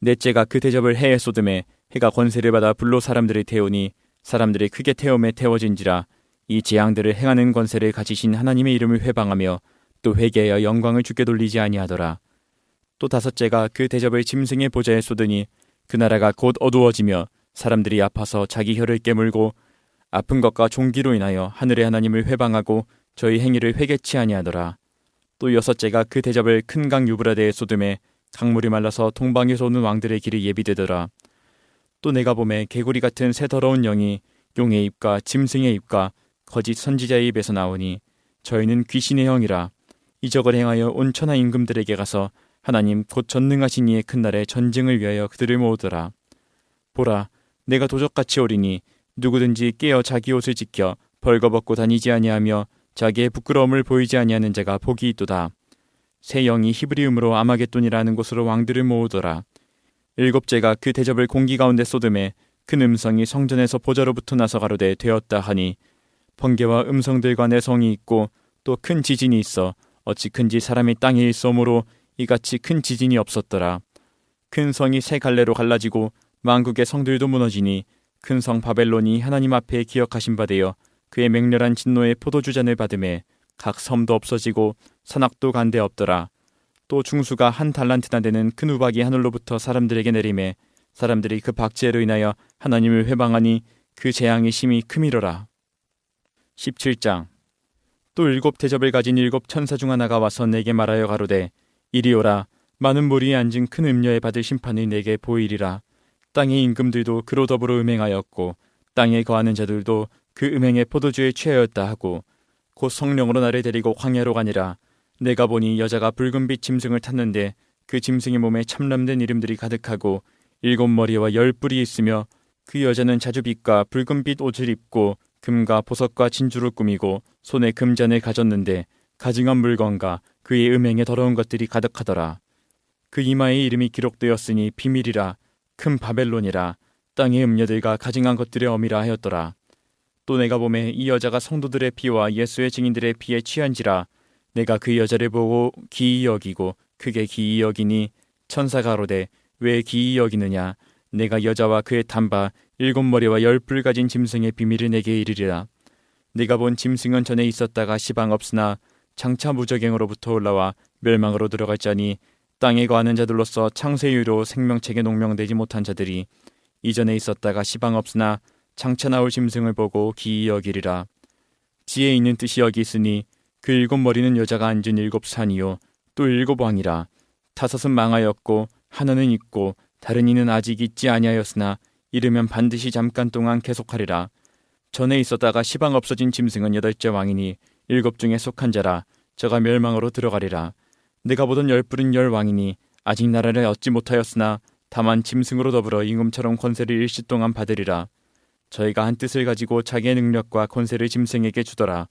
넷째가 그 대접을 해에 쏟음에 해가 권세를 받아 불로 사람들을 태우니 사람들이 크게 태움에 태워진지라. 이 재앙들을 행하는 권세를 가지신 하나님의 이름을 회방하며 또 회개하여 영광을 주께 돌리지 아니하더라. 또 다섯째가 그 대접을 짐승의 보좌에 쏟으니 그 나라가 곧 어두워지며 사람들이 아파서 자기 혀를 깨물고 아픈 것과 종기로 인하여 하늘의 하나님을 회방하고 저희 행위를 회개치 아니하더라. 또 여섯째가 그 대접을 큰 강 유브라데에 쏟음에 강물이 말라서 동방에서 오는 왕들의 길이 예비되더라. 또 내가 보매 개구리 같은 새 더러운 영이 용의 입과 짐승의 입과 거짓 선지자의 입에서 나오니 저희는 귀신의 형이라. 이적을 행하여 온 천하 임금들에게 가서 하나님 곧 전능하신 이의 큰 날에 전쟁을 위하여 그들을 모으더라. 보라, 내가 도적같이 오리니 누구든지 깨어 자기 옷을 지켜 벌거벗고 다니지 아니하며 자기의 부끄러움을 보이지 아니하는 자가 복이 있도다. 새 영이 히브리음으로 아마겟돈이라는 곳으로 왕들을 모으더라. 일곱째가 그 대접을 공기 가운데 쏟음에 큰 음성이 성전에서 보좌로부터 나서 가로되 되었다 하니 번개와 음성들과 내성이 있고 또 큰 지진이 있어 어찌 큰지 사람이 땅에 있어오므로 이같이 큰 지진이 없었더라. 큰 성이 세 갈래로 갈라지고 만국의 성들도 무너지니 큰 성 바벨론이 하나님 앞에 기억하신 바 되어 그의 맹렬한 진노의 포도주잔을 받음에 각 섬도 없어지고 산악도 간데 없더라. 또 중수가 한 달란트나 되는 큰 우박이 하늘로부터 사람들에게 내림에 사람들이 그 박제로 인하여 하나님을 회방하니 그 재앙이 심히 크미로라. 17장. 또 일곱 대접을 가진 일곱 천사 중 하나가 와서 내게 말하여 가로되 이리 오라. 많은 무리에 앉은 큰 음녀에 받을 심판이 내게 보이리라. 땅의 임금들도 그로 더불어 음행하였고 땅에 거하는 자들도 그 음행의 포도주에 취하였다 하고 곧 성령으로 나를 데리고 광야로 가니라. 내가 보니 여자가 붉은빛 짐승을 탔는데 그 짐승의 몸에 참람된 이름들이 가득하고 일곱 머리와 열 뿔이 있으며 그 여자는 자주빛과 붉은빛 옷을 입고 금과 보석과 진주를 꾸미고 손에 금잔을 가졌는데 가증한 물건과 그의 음행에 더러운 것들이 가득하더라. 그 이마에 이름이 기록되었으니 비밀이라 큰 바벨론이라 땅의 음녀들과 가증한 것들의 어미라 하였더라. 또 내가 보매 이 여자가 성도들의 피와 예수의 증인들의 피에 취한지라. 내가 그 여자를 보고 기이 여기고 크게 기이 여기니 천사가 가로되 왜 기이 여기느냐. 내가 여자와 그의 탄바 일곱 머리와 열 뿔 가진 짐승의 비밀을 내게 이르리라. 네가 본 짐승은 전에 있었다가 시방 없으나 장차 무적행으로부터 올라와 멸망으로 들어갈 자니 땅에 거하는 자들로서 창세 이후로 생명책에 농명되지 못한 자들이 이전에 있었다가 시방 없으나 장차 나올 짐승을 보고 기이 여기리라. 지혜 있는 뜻이 여기 있으니 그 일곱 머리는 여자가 앉은 일곱 산이요 또 일곱 왕이라. 다섯은 망하였고 하나는 있고 다른 이는 아직 있지 아니하였으나 이르면 반드시 잠깐 동안 계속하리라. 전에 있었다가 시방 없어진 짐승은 여덟째 왕이니 일곱 중에 속한 자라. 저가 멸망으로 들어가리라. 내가 보던 열 뿔은 열 왕이니 아직 나라를 얻지 못하였으나 다만 짐승으로 더불어 임금처럼 권세를 일시 동안 받으리라. 저희가 한 뜻을 가지고 자기의 능력과 권세를 짐승에게 주더라.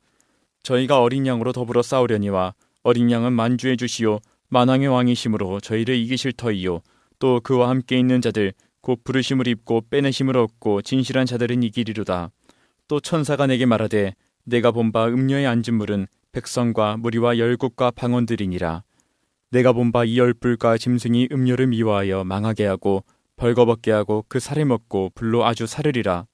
저희가 어린 양으로 더불어 싸우려니와 어린 양은 만주의 주시오 만왕의 왕이심으로 저희를 이기실 터이요 또 그와 함께 있는 자들 곧 부르심을 입고 빼내심을 얻고 진실한 자들은 이기리로다. 또 천사가 내게 말하되 내가 본 바 음녀에 앉은 물은 백성과 무리와 열국과 방언들이니라. 내가 본 바 이 열뿔과 짐승이 음녀를 미워하여 망하게 하고 벌거벗게 하고 그 살을 먹고 불로 아주 사르리라.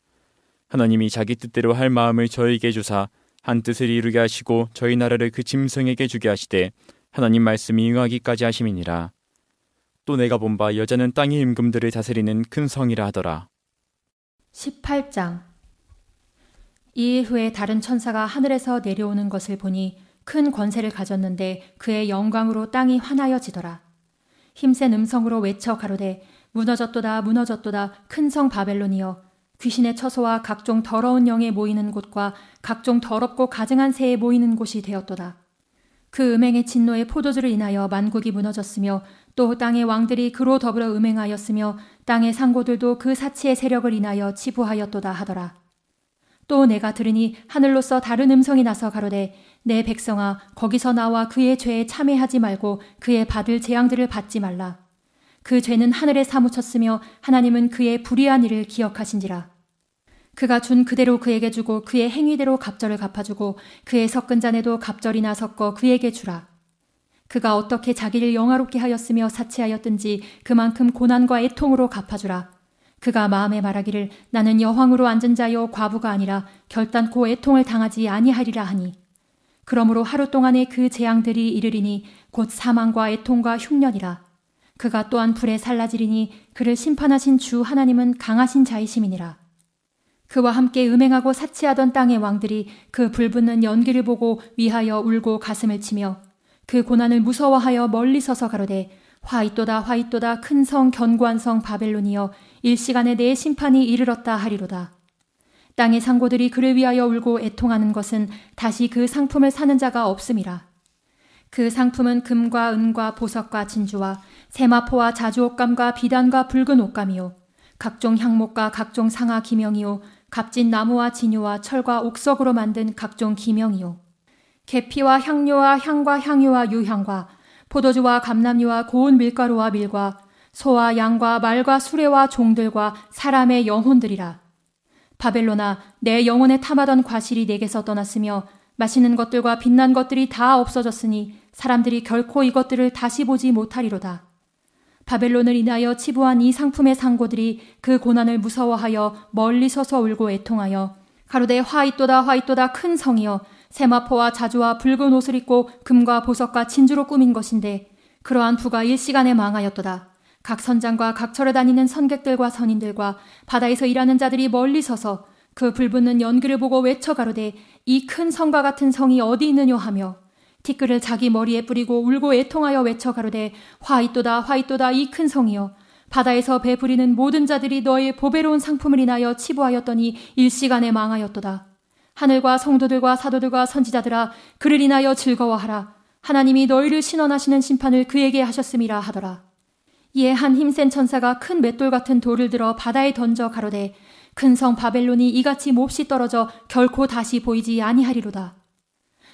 하나님이 자기 뜻대로 할 마음을 저에게 주사 한 뜻을 이루게 하시고 저희 나라를 그 짐승에게 주게 하시되 하나님 말씀이 응하기까지 하심이니라. 또 내가 본 바 여자는 땅의 임금들을 다스리는 큰 성이라 하더라. 18장. 이일 후에 다른 천사가 하늘에서 내려오는 것을 보니 큰 권세를 가졌는데 그의 영광으로 땅이 환하여지더라. 힘센 음성으로 외쳐 가로되 무너졌도다 무너졌도다 큰 성 바벨론이여 귀신의 처소와 각종 더러운 영에 모이는 곳과 각종 더럽고 가증한 새에 모이는 곳이 되었도다. 그 음행의 진노의 포도주를 인하여 만국이 무너졌으며 또 땅의 왕들이 그로 더불어 음행하였으며 땅의 상고들도 그 사치의 세력을 인하여 치부하였도다 하더라. 또 내가 들으니 하늘로서 다른 음성이 나서 가로되 내 백성아 거기서 나와 그의 죄에 참회하지 말고 그의 받을 재앙들을 받지 말라. 그 죄는 하늘에 사무쳤으며 하나님은 그의 불의한 일을 기억하신지라. 그가 준 그대로 그에게 주고 그의 행위대로 갑절을 갚아주고 그의 섞은 잔에도 갑절이나 섞어 그에게 주라. 그가 어떻게 자기를 영화롭게 하였으며 사치하였든지 그만큼 고난과 애통으로 갚아주라. 그가 마음에 말하기를 나는 여황으로 앉은 자요 과부가 아니라 결단코 애통을 당하지 아니하리라 하니 그러므로 하루 동안에 그 재앙들이 이르리니 곧 사망과 애통과 흉년이라. 그가 또한 불에 살라지리니 그를 심판하신 주 하나님은 강하신 자이심이니라. 그와 함께 음행하고 사치하던 땅의 왕들이 그 불붙는 연기를 보고 위하여 울고 가슴을 치며 그 고난을 무서워하여 멀리 서서 가로되 화 있도다 큰 성 견고한 성 바벨론이여 일시간에 내 심판이 이르렀다 하리로다. 땅의 상고들이 그를 위하여 울고 애통하는 것은 다시 그 상품을 사는 자가 없음이라. 그 상품은 금과 은과 보석과 진주와 세마포와 자주옷감과 비단과 붉은 옷감이요 각종 향목과 각종 상아 기명이요 값진 나무와 진유와 철과 옥석으로 만든 각종 기명이요 계피와 향료와 향과 향유와 유향과 포도주와 감람유와 고운 밀가루와 밀과 소와 양과 말과 수레와 종들과 사람의 영혼들이라. 바벨론아, 내 영혼에 탐하던 과실이 내게서 떠났으며 맛있는 것들과 빛난 것들이 다 없어졌으니 사람들이 결코 이것들을 다시 보지 못하리로다. 바벨론을 인하여 치부한 이 상품의 상고들이 그 고난을 무서워하여 멀리 서서 울고 애통하여 가로되 화있도다 화있도다 큰 성이여 세마포와 자주와 붉은 옷을 입고 금과 보석과 진주로 꾸민 것인데 그러한 부가 일시간에 망하였도다. 각 선장과 각 절에 다니는 선객들과 선인들과 바다에서 일하는 자들이 멀리 서서 그 불붙는 연기를 보고 외쳐 가로되 이 큰 성과 같은 성이 어디 있느뇨 하며 티끌을 자기 머리에 뿌리고 울고 애통하여 외쳐 가로되 화있도다 화있도다 이 큰 성이여 바다에서 배부리는 모든 자들이 너의 보배로운 상품을 인하여 치부하였더니 일시간에 망하였도다. 하늘과 성도들과 사도들과 선지자들아 그를 인하여 즐거워하라. 하나님이 너희를 신원하시는 심판을 그에게 하셨음이라 하더라. 이에 한 힘센 천사가 큰 맷돌 같은 돌을 들어 바다에 던져 가로되 큰 성 바벨론이 이같이 몹시 떨어져 결코 다시 보이지 아니하리로다.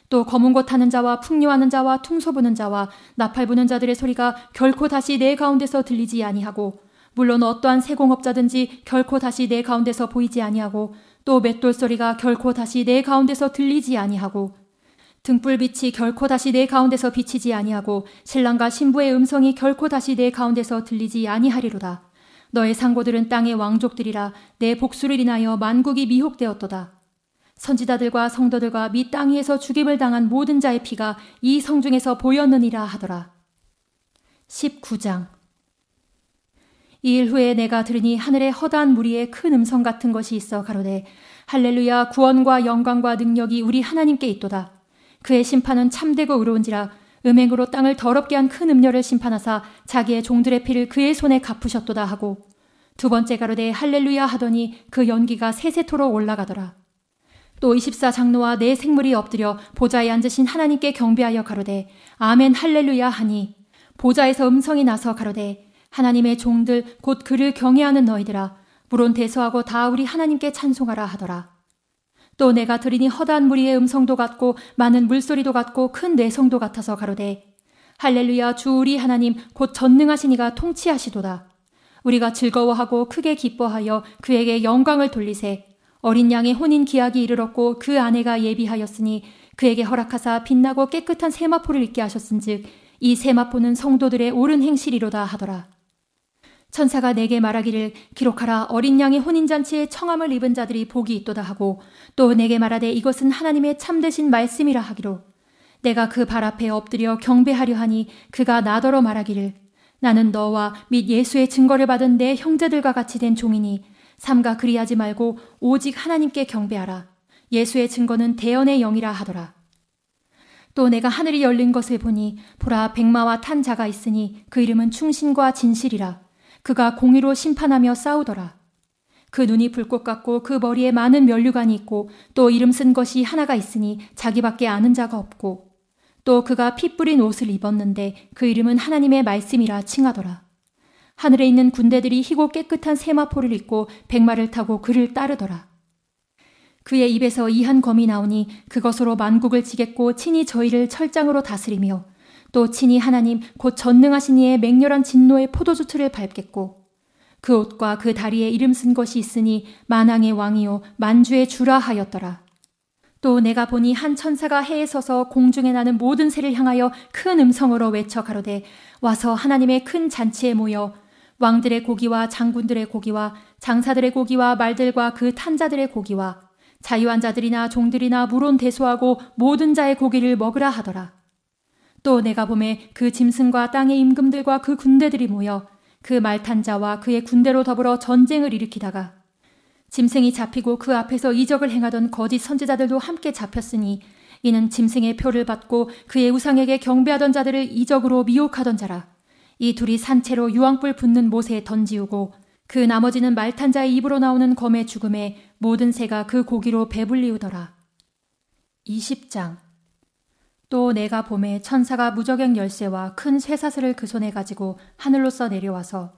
또 검은 곳 타는 자와 풍류하는 자와 퉁소 부는 자와 나팔 부는 자들의 소리가 결코 다시 내 가운데서 들리지 아니하고 물론 어떠한 세공업자든지 결코 다시 내 가운데서 보이지 아니하고 또 맷돌 소리가 결코 다시 내 가운데서 들리지 아니하고 등불빛이 결코 다시 내 가운데서 비치지 아니하고 신랑과 신부의 음성이 결코 다시 내 가운데서 들리지 아니하리로다. 너의 상고들은 땅의 왕족들이라 내 복수를 인하여 만국이 미혹되었도다. 선지자들과 성도들과 및 땅 위에서 죽임을 당한 모든 자의 피가 이 성중에서 보였느니라 하더라. 19장. 이 일 후에 내가 들으니 하늘에 허다한 무리의 큰 음성 같은 것이 있어 가로되 할렐루야 구원과 영광과 능력이 우리 하나님께 있도다. 그의 심판은 참되고 의로운지라 음행으로 땅을 더럽게 한 큰 음녀를 심판하사 자기의 종들의 피를 그의 손에 갚으셨도다 하고 두 번째 가로되 할렐루야 하더니 그 연기가 세세토록 올라가더라. 또 24장로와 네 생물이 엎드려 보좌에 앉으신 하나님께 경배하여 가로되 아멘 할렐루야 하니 보좌에서 음성이 나서 가로되 하나님의 종들 곧 그를 경외하는 너희들아 물론 대소하고 다 우리 하나님께 찬송하라 하더라. 또 내가 들으니 허다한 무리의 음성도 같고 많은 물소리도 같고 큰 내성도 같아서 가로되 할렐루야 주 우리 하나님 곧 전능하신 이가 통치하시도다. 우리가 즐거워하고 크게 기뻐하여 그에게 영광을 돌리세. 어린 양의 혼인 기약이 이르렀고 그 아내가 예비하였으니 그에게 허락하사 빛나고 깨끗한 세마포를 입게 하셨은즉 이 세마포는 성도들의 옳은 행실이로다 하더라. 천사가 내게 말하기를 기록하라 어린 양의 혼인잔치에 청함을 입은 자들이 복이 있도다 하고 또 내게 말하되 이것은 하나님의 참되신 말씀이라 하기로 내가 그 발 앞에 엎드려 경배하려 하니 그가 나더러 말하기를 나는 너와 및 예수의 증거를 받은 내 형제들과 같이 된 종이니 삼가 그리하지 말고 오직 하나님께 경배하라. 예수의 증거는 대언의 영이라 하더라. 또 내가 하늘이 열린 것을 보니 보라 백마와 탄 자가 있으니 그 이름은 충신과 진실이라. 그가 공의로 심판하며 싸우더라. 그 눈이 불꽃 같고 그 머리에 많은 면류관이 있고 또 이름 쓴 것이 하나가 있으니 자기밖에 아는 자가 없고 또 그가 피 뿌린 옷을 입었는데 그 이름은 하나님의 말씀이라 칭하더라. 하늘에 있는 군대들이 희고 깨끗한 세마포를 입고 백마를 타고 그를 따르더라. 그의 입에서 이한 검이 나오니 그것으로 만국을 치겠고 친히 저희를 철장으로 다스리며 또 친히 하나님 곧 전능하신 이의 맹렬한 진노의 포도주 틀을 밟겠고 그 옷과 그 다리에 이름 쓴 것이 있으니 만왕의 왕이요 만주의 주라 하였더라. 또 내가 보니 한 천사가 해에 서서 공중에 나는 모든 새를 향하여 큰 음성으로 외쳐 가로되 와서 하나님의 큰 잔치에 모여 왕들의 고기와 장군들의 고기와 장사들의 고기와 말들과 그 탄자들의 고기와 자유한 자들이나 종들이나 물론 대소하고 모든 자의 고기를 먹으라 하더라. 또 내가 보매 그 짐승과 땅의 임금들과 그 군대들이 모여 그 말탄 자와 그의 군대로 더불어 전쟁을 일으키다가 짐승이 잡히고 그 앞에서 이적을 행하던 거짓 선지자들도 함께 잡혔으니 이는 짐승의 표를 받고 그의 우상에게 경배하던 자들을 이적으로 미혹하던 자라. 이 둘이 산채로 유황불 붙는 못에 던지우고 그 나머지는 말탄 자의 입으로 나오는 검의 죽음에 모든 새가 그 고기로 배불리우더라. 20장. 또 내가 보매 천사가 무저갱 열쇠와 큰 쇠사슬을 그 손에 가지고 하늘로서 내려와서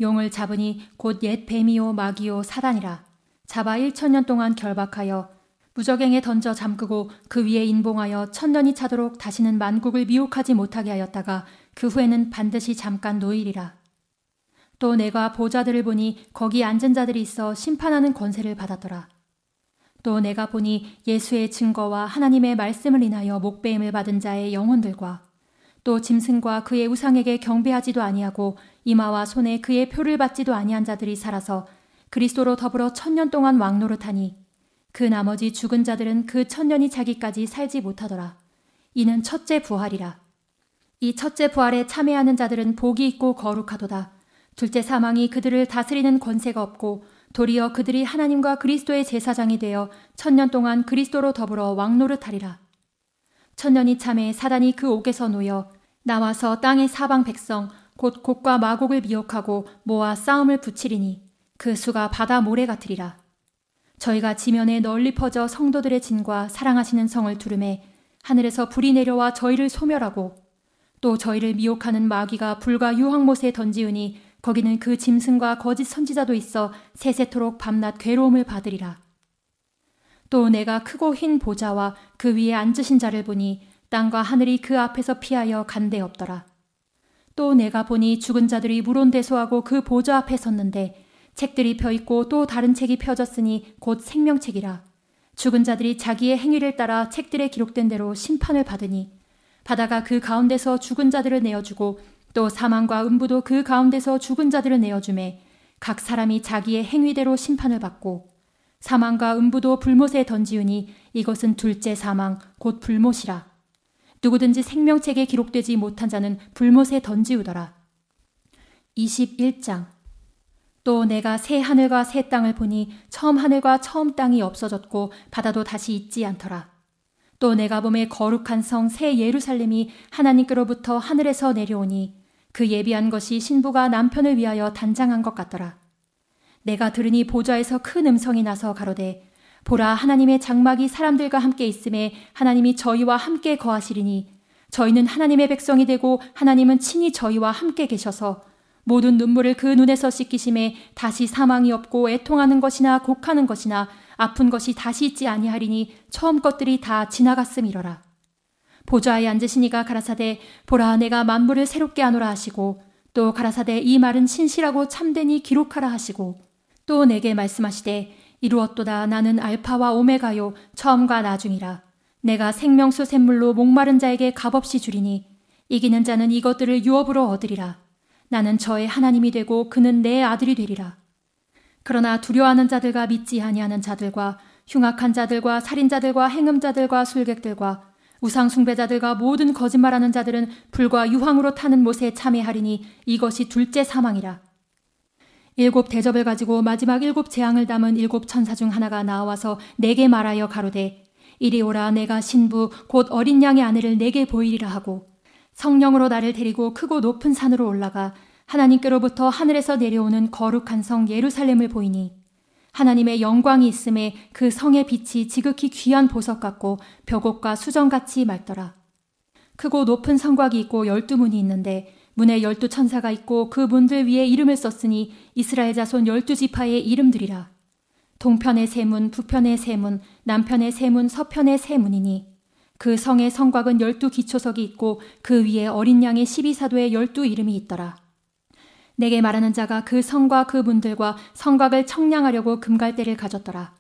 용을 잡으니 곧 옛 뱀이요 마귀요 사단이라. 잡아 1000년 동안 결박하여 무저갱에 던져 잠그고 그 위에 인봉하여 1000년이 차도록 다시는 만국을 미혹하지 못하게 하였다가 그 후에는 반드시 잠깐 노일이라. 또 내가 보좌들을 보니 거기 앉은 자들이 있어 심판하는 권세를 받았더라. 또 내가 보니 예수의 증거와 하나님의 말씀을 인하여 목배임을 받은 자의 영혼들과 또 짐승과 그의 우상에게 경배하지도 아니하고 이마와 손에 그의 표를 받지도 아니한 자들이 살아서 그리스도로 더불어 1000년 동안 왕노릇하니 그 나머지 죽은 자들은 그 1000년이 차기까지 살지 못하더라. 이는 첫째 부활이라. 이 첫째 부활에 참여하는 자들은 복이 있고 거룩하도다. 둘째 사망이 그들을 다스리는 권세가 없고 도리어 그들이 하나님과 그리스도의 제사장이 되어 1000년 동안 그리스도로 더불어 왕노릇하리라. 1000년이 참에 사단이 그 옥에서 놓여 나와서 땅의 사방 백성 곧 곡과 마곡을 미혹하고 모아 싸움을 붙이리니 그 수가 바다 모래 같으리라. 저희가 지면에 널리 퍼져 성도들의 진과 사랑하시는 성을 두르매 하늘에서 불이 내려와 저희를 소멸하고 또 저희를 미혹하는 마귀가 불과 유황못에 던지우니 거기는 그 짐승과 거짓 선지자도 있어 세세토록 밤낮 괴로움을 받으리라. 또 내가 크고 흰 보좌와 그 위에 앉으신 자를 보니 땅과 하늘이 그 앞에서 피하여 간데 없더라. 또 내가 보니 죽은 자들이 물온대소하고 그 보좌 앞에 섰는데 책들이 펴있고 또 다른 책이 펴졌으니 곧 생명책이라. 죽은 자들이 자기의 행위를 따라 책들에 기록된 대로 심판을 받으니 바다가 그 가운데서 죽은 자들을 내어주고 또 사망과 음부도 그 가운데서 죽은 자들을 내어주매 각 사람이 자기의 행위대로 심판을 받고 사망과 음부도 불못에 던지우니 이것은 둘째 사망 곧 불못이라. 누구든지 생명책에 기록되지 못한 자는 불못에 던지우더라. 21장. 또 내가 새 하늘과 새 땅을 보니 처음 하늘과 처음 땅이 없어졌고 바다도 다시 있지 않더라. 또 내가 보매 거룩한 성 새 예루살렘이 하나님께로부터 하늘에서 내려오니 그 예비한 것이 신부가 남편을 위하여 단장한 것 같더라. 내가 들으니 보좌에서 큰 음성이 나서 가로되 보라 하나님의 장막이 사람들과 함께 있음에 하나님이 저희와 함께 거하시리니 저희는 하나님의 백성이 되고 하나님은 친히 저희와 함께 계셔서 모든 눈물을 그 눈에서 씻기심에 다시 사망이 없고 애통하는 것이나 곡하는 것이나 아픈 것이 다시 있지 아니하리니 처음 것들이 다 지나갔음이러라. 보좌에 앉으신 이가 가라사대 보라 내가 만물을 새롭게 하노라 하시고 또 가라사대 이 말은 신실하고 참되니 기록하라 하시고 또 내게 말씀하시되 이루었도다 나는 알파와 오메가요 처음과 나중이라. 내가 생명수 샘물로 목마른 자에게 값없이 주리니 이기는 자는 이것들을 유업으로 얻으리라. 나는 저의 하나님이 되고 그는 내 아들이 되리라. 그러나 두려워하는 자들과 믿지 아니하는 자들과 흉악한 자들과 살인자들과 행음자들과 술객들과 우상 숭배자들과 모든 거짓말하는 자들은 불과 유황으로 타는 못에 참여하리니 이것이 둘째 사망이라. 7 대접을 가지고 마지막 7 재앙을 담은 7 천사 중 하나가 나와서 내게 말하여 가로되 이리 오라 내가 신부 곧 어린 양의 아내를 내게 보이리라 하고 성령으로 나를 데리고 크고 높은 산으로 올라가 하나님께로부터 하늘에서 내려오는 거룩한 성 예루살렘을 보이니 하나님의 영광이 있음에 그 성의 빛이 지극히 귀한 보석 같고 벽옥과 수정같이 맑더라. 크고 높은 성곽이 있고 12문이 있는데 문에 12 천사가 있고 그 문들 위에 이름을 썼으니 이스라엘 자손 12지파의 이름들이라. 동편의 세 문, 북편의 세 문, 남편의 세 문, 서편의 세 문이니 그 성의 성곽은 12 기초석이 있고 그 위에 어린 양의 12사도의 12 이름이 있더라. 내게 말하는 자가 그 성과 그 문들과 성곽을 청량하려고 금갈대를 가졌더라.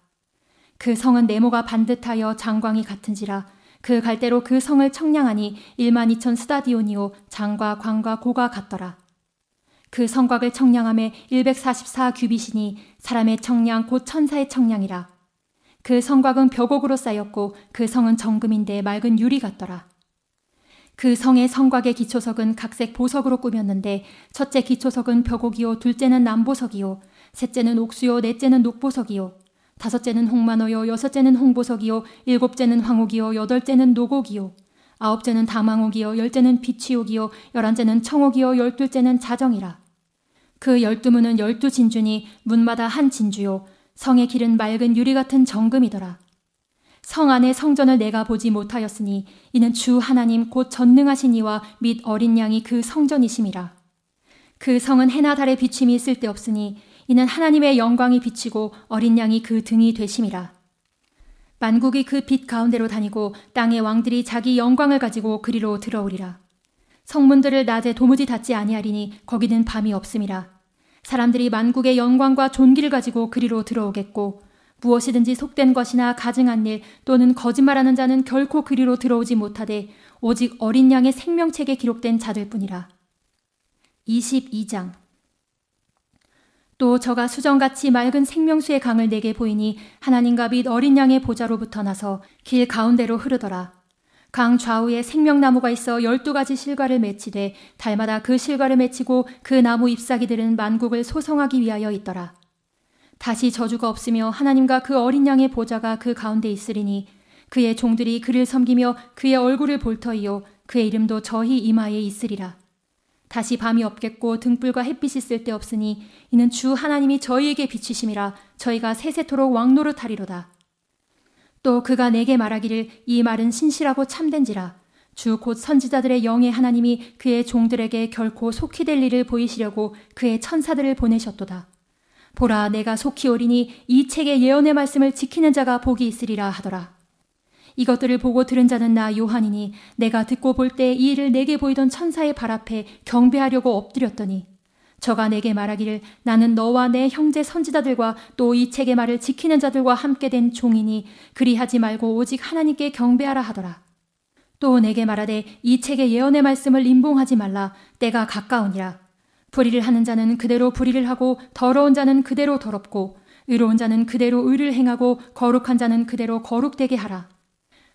그 성은 네모가 반듯하여 장광이 같은지라 그 갈대로 그 성을 청량하니 12,000 스타디오니오 장과 광과 고가 같더라. 그 성곽을 청량함에 144 규빗이니 사람의 청량 곧 천사의 청량이라. 그 성곽은 벽옥으로 쌓였고 그 성은 정금인데 맑은 유리 같더라. 그 성의 성곽의 기초석은 각색 보석으로 꾸몄는데 첫째 기초석은 벽옥이요 둘째는 남보석이요 셋째는 옥수요 넷째는 녹보석이요 다섯째는 홍만호요 여섯째는 홍보석이요 일곱째는 황옥이요 여덟째는 노곡이요 아홉째는 담황옥이요 열째는 비취옥이요 11째는 청옥이요 12째는 자정이라. 그 12문은 12진주니 문마다 한 진주요 성의 길은 맑은 유리 같은 정금이더라. 성 안의 성전을 내가 보지 못하였으니 이는 주 하나님 곧 전능하신 이와 및 어린 양이 그 성전이심이라. 그 성은 해나 달의 비침이 쓸데없으니 이는 하나님의 영광이 비치고 어린 양이 그 등이 되심이라. 만국이 그 빛 가운데로 다니고 땅의 왕들이 자기 영광을 가지고 그리로 들어오리라. 성문들을 낮에 도무지 닫지 아니하리니 거기는 밤이 없음이라. 사람들이 만국의 영광과 존귀를 가지고 그리로 들어오겠고 무엇이든지 속된 것이나 가증한 일 또는 거짓말하는 자는 결코 그리로 들어오지 못하되 오직 어린 양의 생명책에 기록된 자들뿐이라. 22장. 또 저가 수정같이 맑은 생명수의 강을 내게 보이니 하나님과 및 어린 양의 보좌로부터 나서 길 가운데로 흐르더라. 강 좌우에 생명나무가 있어 12가지 실과를 맺히되 달마다 그 실과를 맺히고 그 나무 잎사귀들은 만국을 소성하기 위하여 있더라. 다시 저주가 없으며 하나님과 그 어린 양의 보좌가 그 가운데 있으리니 그의 종들이 그를 섬기며 그의 얼굴을 볼 터이요 그의 이름도 저희 이마에 있으리라. 다시 밤이 없겠고 등불과 햇빛이 쓸데없으니 이는 주 하나님이 저희에게 비치심이라. 저희가 세세토록 왕노릇하리로다. 또 그가 내게 말하기를 이 말은 신실하고 참된지라. 주 곧 선지자들의 영의 하나님이 그의 종들에게 결코 속히 될 일을 보이시려고 그의 천사들을 보내셨도다. 보라, 내가 속히 오리니 이 책의 예언의 말씀을 지키는 자가 복이 있으리라 하더라. 이것들을 보고 들은 자는 나 요한이니 내가 듣고 볼 때 이 일을 내게 보이던 천사의 발 앞에 경배하려고 엎드렸더니 저가 내게 말하기를 나는 너와 내 형제 선지자들과 또 이 책의 말을 지키는 자들과 함께 된 종이니 그리하지 말고 오직 하나님께 경배하라 하더라. 또 내게 말하되 이 책의 예언의 말씀을 임봉하지 말라. 때가 가까우니라. 불의를 하는 자는 그대로 불의를 하고 더러운 자는 그대로 더럽고 의로운 자는 그대로 의를 행하고 거룩한 자는 그대로 거룩되게 하라.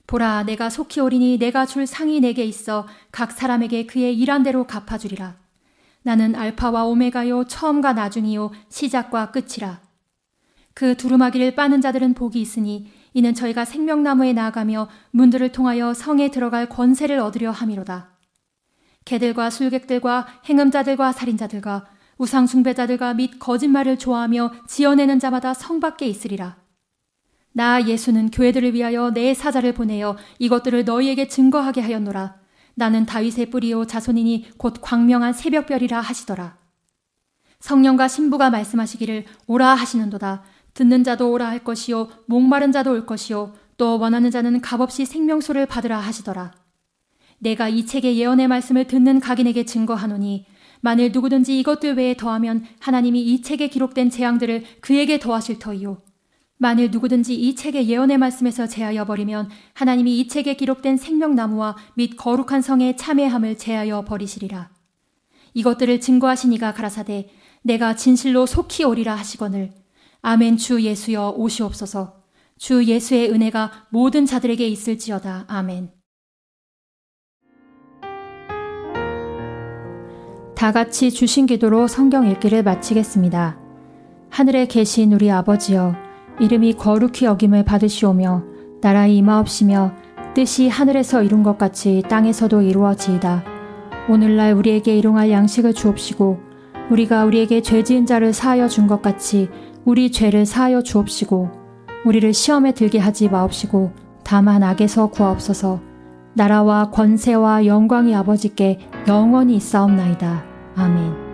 보라, 내가 속히 오리니 내가 줄 상이 내게 있어 각 사람에게 그의 일한 대로 갚아주리라. 나는 알파와 오메가요 처음과 나중이요 시작과 끝이라. 그 두루마기를 빠는 자들은 복이 있으니 이는 저희가 생명나무에 나아가며 문들을 통하여 성에 들어갈 권세를 얻으려 함이로다. 개들과 술객들과 행음자들과 살인자들과 우상숭배자들과 및 거짓말을 좋아하며 지어내는 자마다 성 밖에 있으리라. 나 예수는 교회들을 위하여 내 사자를 보내어 이것들을 너희에게 증거하게 하였노라. 나는 다윗의 뿌리요 자손이니 곧 광명한 새벽별이라 하시더라. 성령과 신부가 말씀하시기를 오라 하시는도다. 듣는 자도 오라 할 것이요 목마른 자도 올 것이요 또 원하는 자는 값없이 생명수를 받으라 하시더라. 내가 이 책의 예언의 말씀을 듣는 각인에게 증거하노니 만일 누구든지 이것들 외에 더하면 하나님이 이 책에 기록된 재앙들을 그에게 더하실 터이요 만일 누구든지 이 책의 예언의 말씀에서 제하여 버리면 하나님이 이 책에 기록된 생명나무와 및 거룩한 성의 참회함을 제하여 버리시리라. 이것들을 증거하신 이가 가라사대 내가 진실로 속히 오리라 하시거늘 아멘. 주 예수여 오시옵소서. 주 예수의 은혜가 모든 자들에게 있을지어다. 아멘. 다 같이 주신 기도로 성경 읽기를 마치겠습니다. 하늘에 계신 우리 아버지여, 이름이 거룩히 여김을 받으시오며 나라의 임하옵시며 뜻이 하늘에서 이룬 것 같이 땅에서도 이루어지이다. 오늘날 우리에게 일용할 양식을 주옵시고 우리가 우리에게 죄지은 자를 사하여 준 것 같이 우리 죄를 사하여 주옵시고 우리를 시험에 들게 하지 마옵시고 다만 악에서 구하옵소서. 나라와 권세와 영광이 아버지께 영원히 있사옵나이다. 아멘.